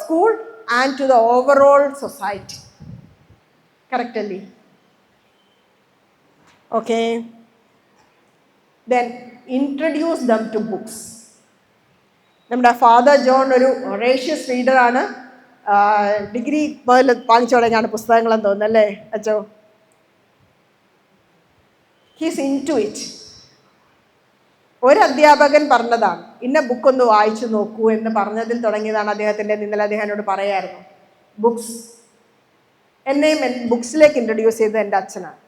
school and to the overall society. Correct അല്ലേ? Okay, then introduce them to books. നമ്മുടെ ഫാദർ ജോൺ ഒരു ഒറേഷ്യസ് റീഡറാണ്. ഡിഗ്രി മുതൽ വാങ്ങിച്ചു തുടങ്ങിയാണ് പുസ്തകങ്ങളെന്ന് തോന്നുന്നു, അല്ലേ അച്ചോ? He's into it. ഒരു അധ്യാപകൻ പറഞ്ഞതാണ്, ഇന്ന ബുക്കൊന്ന് വായിച്ചു നോക്കൂ എന്ന് പറഞ്ഞതിൽ തുടങ്ങിയതാണ് അദ്ദേഹത്തിൻ്റെ. ഇന്നലെ അദ്ദേഹം എന്നോട് പറയായിരുന്നു, ബുക്സ്, എന്നെയും ബുക്സിലേക്ക് ഇൻട്രൊഡ്യൂസ് ചെയ്തത് എൻ്റെ അച്ഛനാണ്.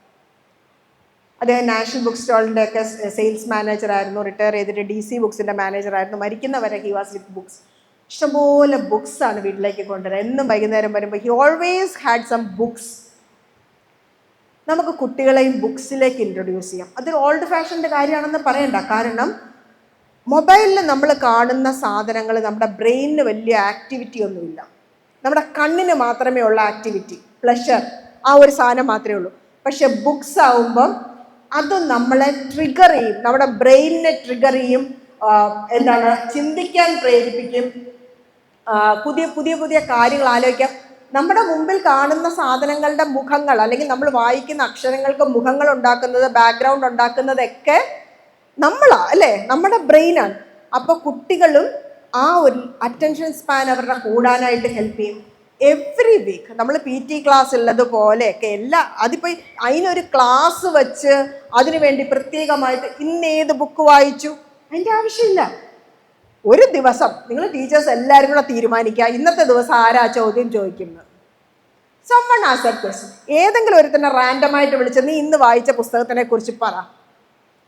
അദ്ദേഹം നാഷണൽ ബുക്ക് സ്റ്റാളിൻ്റെ ഒക്കെ സെയിൽസ് മാനേജറായിരുന്നു, റിട്ടയർ ചെയ്തിട്ട് DC ബുക്സിൻ്റെ മാനേജറായിരുന്നു. മരിക്കുന്നവരെ ഹി വാസ് വിത്ത് ബുക്സ്. ഇഷ്ടംപോലെ ബുക്സാണ് വീട്ടിലേക്ക് കൊണ്ടുവരിക. എന്നും വൈകുന്നേരം വരുമ്പോൾ he always had some books. നമുക്ക് കുട്ടികളെയും ബുക്സിലേക്ക് ഇൻട്രൊഡ്യൂസ് ചെയ്യാം. അതൊരു ഓൾഡ് ഫാഷൻ്റെ കാര്യമാണെന്ന് പറയണ്ട. കാരണം മൊബൈലിൽ നമ്മൾ കാണുന്ന സാധനങ്ങൾ നമ്മുടെ ബ്രെയിനിന് വലിയ ആക്ടിവിറ്റി ഒന്നുമില്ല. നമ്മുടെ കണ്ണിന് മാത്രമേ ഉള്ള ആക്ടിവിറ്റി, പ്ലഷർ, ആ ഒരു സാധനം മാത്രമേ ഉള്ളൂ. പക്ഷെ ബുക്സ് ആവുമ്പം അത് നമ്മളെ ട്രിഗർ ചെയ്യും, നമ്മുടെ ബ്രെയിനിനെ ട്രിഗർ ചെയ്യും, ചിന്തിക്കാൻ പ്രേരിപ്പിക്കും, പുതിയ പുതിയ പുതിയ കാര്യങ്ങൾ ആലോചിക്കാം. നമ്മുടെ മുമ്പിൽ കാണുന്ന സാധനങ്ങളുടെ മുഖങ്ങൾ, അല്ലെങ്കിൽ നമ്മൾ വായിക്കുന്ന അക്ഷരങ്ങൾക്ക് മുഖങ്ങൾ ഉണ്ടാക്കുന്നത്, ബാക്ക്ഗ്രൗണ്ട് ഉണ്ടാക്കുന്നതൊക്കെ നമ്മളാണ്, അല്ലേ? നമ്മുടെ ബ്രെയിനാണ്. അപ്പോൾ കുട്ടികളും ആ ഒരു അറ്റൻഷൻ സ്പാൻ അവരുടെ കൂടാനായിട്ട് ഹെൽപ്പ് ചെയ്യും. എവറി വീക്ക് നമ്മൾ PT ക്ലാസ് ഉള്ളതുപോലെയൊക്കെ അതിപ്പോൾ അതിനൊരു ക്ലാസ് വെച്ച് അതിനു വേണ്ടി പ്രത്യേകമായിട്ട് ഇന്നേത് ബുക്ക് വായിച്ചു, അതിൻ്റെ ആവശ്യമില്ല. ഒരു ദിവസം നിങ്ങൾ ടീച്ചേഴ്സ് എല്ലാവരും കൂടെ തീരുമാനിക്കുക, ഇന്നത്തെ ദിവസം ആരാ ചോദ്യം ചോദിക്കുന്നത്. someone ask that question. ഏതെങ്കിലും ഒരുത്തന്നെ റാൻഡമായിട്ട് വിളിച്ച്, നീ ഇന്ന് വായിച്ച പുസ്തകത്തിനെ കുറിച്ച് പറ,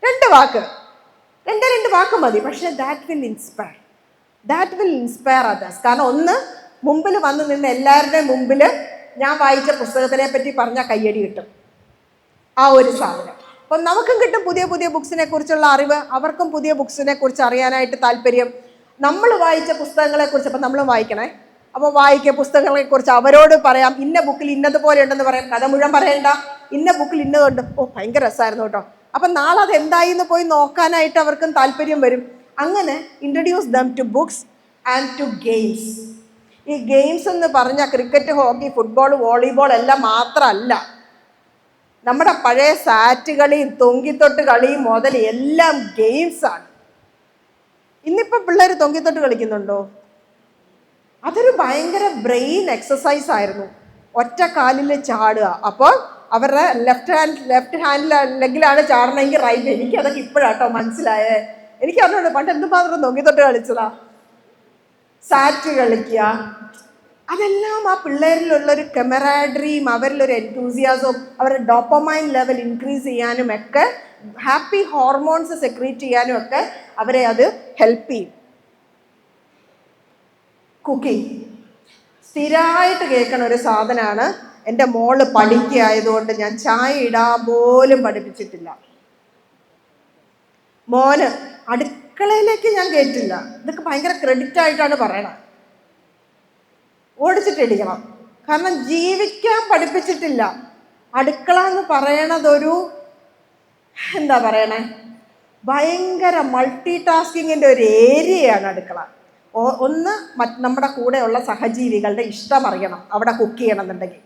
2 വാക്ക്, 2 വാക്ക് മതി. പക്ഷേ ദാറ്റ് വിൽ ഇൻസ്പയർ അതേഴ്സ്. കാരണം ഒന്ന്, മുമ്പിൽ വന്ന് നിന്ന് എല്ലാവരുടെയും മുമ്പിൽ ഞാൻ വായിച്ച പുസ്തകത്തിനെ പറ്റി പറഞ്ഞാൽ കയ്യടി കിട്ടും, ആ ഒരു സാധനം. അപ്പം നമുക്കും കിട്ടും പുതിയ പുതിയ ബുക്സിനെ കുറിച്ചുള്ള അറിവ്, അവർക്കും പുതിയ ബുക്സിനെ കുറിച്ച് അറിയാനായിട്ട് താല്പര്യം. നമ്മൾ വായിച്ച പുസ്തകങ്ങളെക്കുറിച്ച് അപ്പം നമ്മളും വായിക്കണേ. അപ്പോൾ വായിക്കുക, പുസ്തകങ്ങളെക്കുറിച്ച് അവരോട് പറയാം, ഇന്ന ബുക്കിൽ ഇന്നതുപോലെ ഉണ്ടെന്ന് പറയാം. കഥ മുഴുവൻ പറയണ്ട, ഇന്ന ബുക്കിൽ ഇന്നതുണ്ട്, ഭയങ്കര രസമായിരുന്നു കേട്ടോ. അപ്പം നാളെ അത് എന്തായിന്ന് പോയി നോക്കാനായിട്ട് അവർക്കും താല്പര്യം വരും. അങ്ങനെ introduce them to books and to games. ഈ ഗെയിംസ് എന്ന് പറഞ്ഞാൽ ക്രിക്കറ്റ്, ഹോക്കി, ഫുട്ബോൾ, വോളിബോൾ എല്ലാം മാത്രമല്ല, നമ്മുടെ പഴയ സാറ്റ് കളിയും തൊങ്കിത്തൊട്ട് കളിയും മുതൽ എല്ലാം ഗെയിംസാണ്. ഇന്നിപ്പോൾ പിള്ളേർ തൊങ്കിത്തൊട്ട് കളിക്കുന്നുണ്ടോ? അതൊരു ഭയങ്കര ബ്രെയിൻ എക്സസൈസ് ആയിരുന്നു. ഒറ്റ കാലിൽ ചാടുക. അപ്പോൾ അവരുടെ ലെഫ്റ്റ് ലെഗിലാണ് ചാടണമെങ്കിൽ റൈറ്റ്. എനിക്കതൊക്കെ ഇപ്പോഴാട്ടോ മനസ്സിലായേ. എനിക്ക് അറിഞ്ഞോണ്ട് പണ്ട് എന്തുമാത്രം നൊങ്ങി തൊട്ട് കളിച്ചതാ. സാറ്റ് കളിക്കുക, അതെല്ലാം ആ പിള്ളേരിലുള്ളൊരു കെമറാഡറിയും അവരിലൊരു എൻതൂസിയാസവും അവരുടെ ഡോപ്പമൈൻ ലെവൽ ഇൻക്രീസ് ചെയ്യാനും ഒക്കെ, ഹാപ്പി ഹോർമോൺസ് സെക്രീറ്റ് ചെയ്യാനും ഒക്കെ അവരെ അത് ഹെൽപ്പ് ചെയ്യും. കുക്കിംഗ് സ്ഥിരമായിട്ട് കേൾക്കണ ഒരു സാധനമാണ്. എൻ്റെ മോള് പഠിക്കുകയായതുകൊണ്ട് ഞാൻ ചായ ഇടാൻ പോലും പഠിപ്പിച്ചിട്ടില്ല. മോന് അടുക്കളയിലേക്ക് ഞാൻ കേട്ടില്ല. ഇതൊക്കെ ഭയങ്കര ക്രെഡിറ്റ് ആയിട്ടാണ് പറയണത്. ഓടിച്ചിട്ടിടിക്കണം. കാരണം ജീവിക്കാൻ പഠിപ്പിച്ചിട്ടില്ല. അടുക്കള എന്ന് പറയണതൊരു എന്താ പറയണേ, ഭയങ്കര മൾട്ടി ടാസ്കിങ്ങിൻ്റെ ഒരു ഏരിയയാണ് അടുക്കള. ഒന്ന് നമ്മുടെ കൂടെയുള്ള സഹജീവികളുടെ ഇഷ്ടം അറിയണം അവിടെ കുക്ക് ചെയ്യണമെന്നുണ്ടെങ്കിൽ.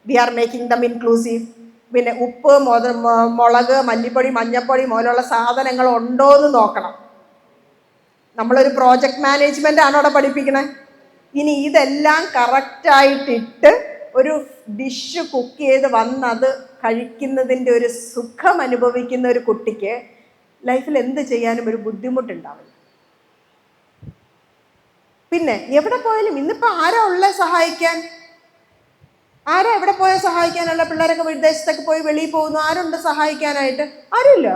We are making them inclusive. പിന്നെ ഉപ്പ്, മുളക്, മല്ലിപ്പൊടി, മഞ്ഞൾപ്പൊടി പോലുള്ള സാധനങ്ങൾ ഉണ്ടോ എന്ന് നോക്കണം. നമ്മളൊരു പ്രോജക്റ്റ് മാനേജ്മെൻ്റ് ആണ് അവിടെ പഠിപ്പിക്കണേ. ഇനി ഇതെല്ലാം കറക്റ്റായിട്ടിട്ട് ഒരു ഡിഷ് കുക്ക് ചെയ്ത് വന്നത് കഴിക്കുന്നതിൻ്റെ ഒരു സുഖം അനുഭവിക്കുന്ന ഒരു കുട്ടിക്ക് ലൈഫിൽ എന്ത് ചെയ്യാനും ഒരു ബുദ്ധിമുട്ടുണ്ടാവില്ല. പിന്നെ എവിടെ പോയാലും ഇന്നിപ്പോൾ ആരാ ഉള്ളത് സഹായിക്കാൻ? ആരാ എവിടെ പോയാൽ സഹായിക്കാനുള്ള? പിള്ളേരൊക്കെ വിദേശത്തൊക്കെ പോയി വെളിയിൽ പോകുന്നു. ആരുണ്ട് സഹായിക്കാനായിട്ട്? ആരുമില്ല.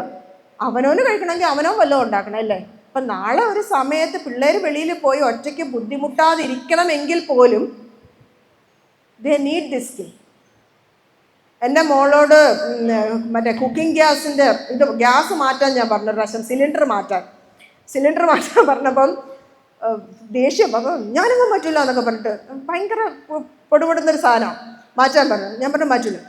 അവനോന് കഴിക്കണമെങ്കിൽ അവനോ വല്ലതും ഉണ്ടാക്കണം അല്ലേ? അപ്പം നാളെ ഒരു സമയത്ത് പിള്ളേർ വെളിയിൽ പോയി ഒറ്റയ്ക്ക് ബുദ്ധിമുട്ടാതിരിക്കണമെങ്കിൽ പോലും ദേ നീഡ് ദിസ് സ്കിൽ. എൻ്റെ മോളോട് മറ്റേ കുക്കിംഗ് ഗ്യാസിൻ്റെ ഗ്യാസ് മാറ്റാൻ ഞാൻ പറഞ്ഞു. ഒരു പ്രാവശ്യം സിലിണ്ടർ മാറ്റാൻ പറഞ്ഞപ്പം ദേഷ്യം. അപ്പം ഞാനൊന്നും പറ്റില്ല എന്നൊക്കെ പറഞ്ഞിട്ട് ഭയങ്കര പൊടുപൊടുന്നൊരു സാധനം മാറ്റാൻ പറഞ്ഞു. ഞാൻ പറഞ്ഞു മാറ്റില്ല.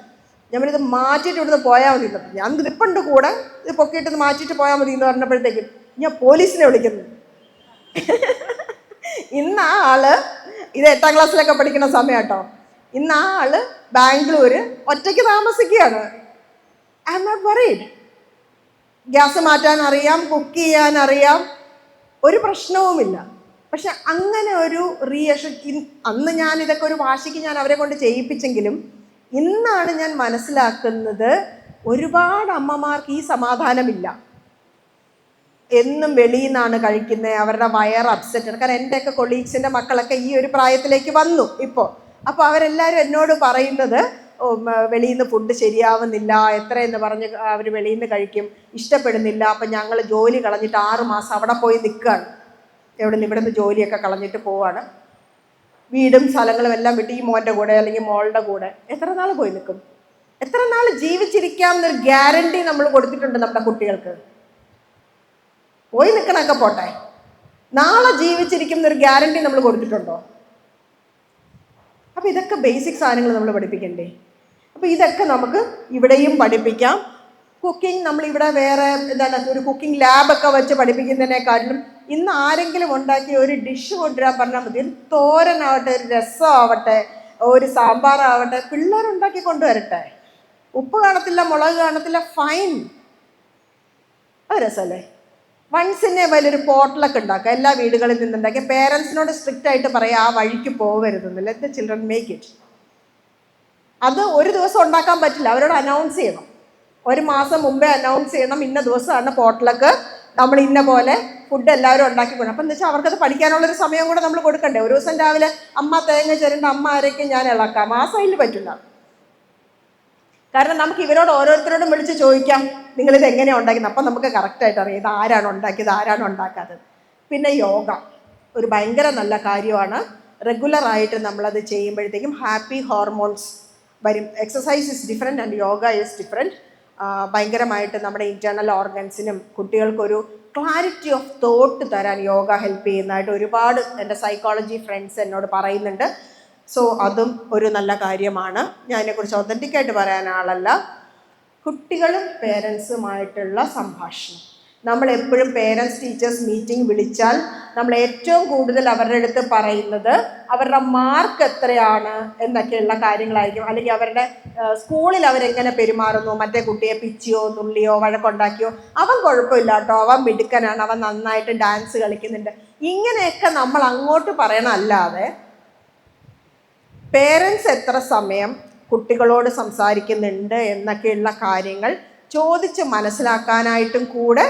ഞാൻ പറഞ്ഞത് മാറ്റിയിട്ട് ഇവിടുന്ന് പോയാൽ മതി. ഞാൻ ഗ്രിപ്പുണ്ട് കൂടെ, ഇത് പൊക്കിയിട്ട് മാറ്റിയിട്ട് പോയാൽ മതി എന്ന് പറഞ്ഞപ്പോഴത്തേക്കും ഞാൻ പോലീസിനെ വിളിക്കുന്നു. ഇന്ന് ആ ആള്, ഇത് 8ാം ക്ലാസ്സിലൊക്കെ പഠിക്കുന്ന സമയം കേട്ടോ, ഇന്ന് ആ ആള് ബാംഗ്ലൂർ ഒറ്റയ്ക്ക് താമസിക്കുകയാണ്. I am not worried. Gas മാറ്റാൻ അറിയാം, കുക്ക് ചെയ്യാൻ അറിയാം, ഒരു പ്രശ്നവുമില്ല. പക്ഷെ അങ്ങനെ ഒരു അന്ന് ഞാൻ ഇതൊക്കെ ഒരു വാശിക്ക് ഞാൻ അവരെ കൊണ്ട് ചെയ്യിപ്പിച്ചെങ്കിലും ഇന്നാണ് ഞാൻ മനസ്സിലാക്കുന്നത് ഒരുപാട് അമ്മമാർക്ക് ഈ സമാധാനമില്ല. എന്നും വെളിയിൽ നിന്നാണ് കഴിക്കുന്നത്, അവരുടെ വയർ അപ്സെറ്റ്. കാരണം എൻ്റെയൊക്കെ കൊളീഗ്സിൻ്റെ മക്കളൊക്കെ ഈ ഒരു പ്രായത്തിലേക്ക് വന്നു ഇപ്പോൾ. അപ്പോൾ അവരെല്ലാവരും എന്നോട് പറയുന്നത് വെളിയിൽ നിന്ന് ഫുഡ് ശരിയാവുന്നില്ല, എത്രയെന്ന് പറഞ്ഞ് അവർ വെളിയിൽ നിന്ന് കഴിക്കും, ഇഷ്ടപ്പെടുന്നില്ല. അപ്പം ഞങ്ങൾ ജോലി കളഞ്ഞിട്ട് 6 മാസം അവിടെ പോയി നിൽക്കുകയാണ്. ഇവിടെ നിന്ന് ജോലിയൊക്കെ കളഞ്ഞിട്ട് പോവാണ്. വീടും സ്ഥലങ്ങളും എല്ലാം വിട്ട് ഈ മോൻ്റെ കൂടെ അല്ലെങ്കിൽ മോളുടെ കൂടെ എത്ര നാൾ പോയി നിൽക്കും? എത്ര നാൾ ജീവിച്ചിരിക്കാം എന്നൊരു ഗ്യാരണ്ടി നമ്മൾ കൊടുത്തിട്ടുണ്ട് നമ്മുടെ കുട്ടികൾക്ക്. പോയി നിൽക്കണൊക്കെ പോട്ടെ, നാളെ ജീവിച്ചിരിക്കും എന്നൊരു ഗ്യാരണ്ടി നമ്മൾ കൊടുത്തിട്ടുണ്ടോ? അപ്പം ഇതൊക്കെ ബേസിക് സാധനങ്ങൾ നമ്മൾ പഠിപ്പിക്കണ്ടേ? അപ്പോൾ ഇതൊക്കെ നമുക്ക് ഇവിടെയും പഠിപ്പിക്കാം. കുക്കിംഗ് നമ്മളിവിടെ വേറെ എന്താണ് ഒരു കുക്കിംഗ് ലാബൊക്കെ വെച്ച് പഠിപ്പിക്കുന്നതിനേക്കാട്ടിലും ഇന്ന് ആരെങ്കിലും ഉണ്ടാക്കി ഒരു ഡിഷ് കൊണ്ടുവരാൻ പറഞ്ഞാൽ മതി. ഒരു തോരനാവട്ടെ, ഒരു രസമാവട്ടെ, ഒരു സാമ്പാറാവട്ടെ, പിള്ളേരുണ്ടാക്കി കൊണ്ടുവരട്ടെ. ഉപ്പ് കാണത്തില്ല, മുളക് കാണത്തില്ല, ഫൈൻ, അത് രസമല്ലേ? വൺസിനെ വലിയൊരു പോട്ടലൊക്കെ ഉണ്ടാക്കുക, എല്ലാ വീടുകളിൽ നിന്നുണ്ടാക്കി. പേരൻസിനോട് സ്ട്രിക്റ്റ് ആയിട്ട് പറയാം ആ വഴിക്ക് പോകരുതെന്ന്. Let the children make it. അത് ഒരു ദിവസം ഉണ്ടാക്കാൻ പറ്റില്ല, അവരോട് അനൗൺസ് ചെയ്യണം. 1 മാസം മുമ്പേ അനൗൺസ് ചെയ്യണം, ഇന്ന ദിവസമാണ് പോട്ടലൊക്കെ, നമ്മൾ ഇന്ന പോലെ ഫുഡ് എല്ലാവരും ഉണ്ടാക്കി കൊടുക്കണം. അപ്പം എന്ന് വെച്ചാൽ അവർക്കത് പഠിക്കാനുള്ളൊരു സമയം കൂടെ നമ്മൾ കൊടുക്കണ്ടേ? ഒരു ദിവസം രാവിലെ അമ്മ തേങ്ങ ചിരണ്ട, അമ്മ അരയ്ക്കും, ഞാൻ ഇളക്കാം, ആ സൈഡിൽ പറ്റില്ല. കാരണം നമുക്ക് ഇവരോട് ഓരോരുത്തരോടും വിളിച്ച് ചോദിക്കാം നിങ്ങളിത് എങ്ങനെയാണ് ഉണ്ടാക്കുന്നത്. അപ്പം നമുക്ക് കറക്റ്റായിട്ട് അറിയാം ഇത് ആരാണ് ഉണ്ടാക്കിയത്, ആരാണ് ഉണ്ടാക്കാത്തത്. പിന്നെ യോഗ ഒരു ഭയങ്കര നല്ല കാര്യമാണ്. റെഗുലറായിട്ട് നമ്മളത് ചെയ്യുമ്പോഴത്തേക്കും ഹാപ്പി ഹോർമോൺസ് വരും. Exercise is different and yoga is different. ഭയങ്കരമായിട്ട് നമ്മുടെ ഇൻറ്റേർണൽ ഓർഗൻസിനും കുട്ടികൾക്കൊരു ക്ലാരിറ്റി ഓഫ് തോട്ട് തരാൻ യോഗ ഹെൽപ്പ് ചെയ്യുന്നതായിട്ട് ഒരുപാട് എൻ്റെ സൈക്കോളജി ഫ്രണ്ട്സ് എന്നോട് പറയുന്നുണ്ട്. സോ അതും ഒരു നല്ല കാര്യമാണ്. ഞാൻ അതിനെക്കുറിച്ച് ഒതൻറ്റിക്കായിട്ട് പറയാൻ ആളല്ല. കുട്ടികളും പേരൻസുമായിട്ടുള്ള സംഭാഷണം, നമ്മളെപ്പോഴും പേരൻസ് ടീച്ചേഴ്സ് മീറ്റിംഗ് വിളിച്ചാൽ നമ്മൾ ഏറ്റവും കൂടുതൽ അവരുടെ അടുത്ത് പറയുന്നത് അവരുടെ മാർക്ക് എത്രയാണ് എന്നൊക്കെയുള്ള കാര്യങ്ങളായിരിക്കും. അല്ലെങ്കിൽ അവരുടെ സ്കൂളിൽ അവരെങ്ങനെ പെരുമാറുന്നു, മറ്റേ കുട്ടിയെ പിച്ചിയോ നുള്ളിയോ വഴക്കുണ്ടാക്കിയോ, അവൻ കുഴപ്പമില്ല കേട്ടോ, അവൻ മിടുക്കനാണ്, അവൻ നന്നായിട്ട് ഡാൻസ് കളിക്കുന്നുണ്ട്, ഇങ്ങനെയൊക്കെ നമ്മൾ അങ്ങോട്ട് പറയണമല്ലാതെ പേരൻസ് എത്ര സമയം കുട്ടികളോട് സംസാരിക്കുന്നുണ്ട് എന്നൊക്കെയുള്ള കാര്യങ്ങൾ ചോദിച്ച് മനസ്സിലാക്കാനായിട്ടും കൂടെ,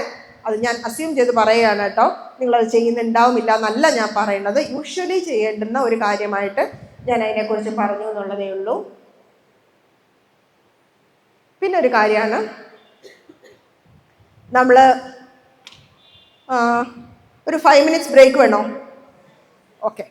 അത് ഞാൻ അസ്യൂം ചെയ്ത് പറയുകയാണ് കേട്ടോ, നിങ്ങളത് ചെയ്യുന്നുണ്ടാവുമില്ല എന്നല്ല ഞാൻ പറയുന്നത്, യൂഷ്വലി ചെയ്യേണ്ടുന്ന ഒരു കാര്യമായിട്ട് ഞാൻ അതിനെക്കുറിച്ച് പറഞ്ഞു എന്നുള്ളതേ ഉള്ളൂ. പിന്നെ ഒരു കാര്യമാണ്, നമ്മൾ ഒരു 5 minutes ബ്രേക്ക് വേണോ? ഓക്കെ.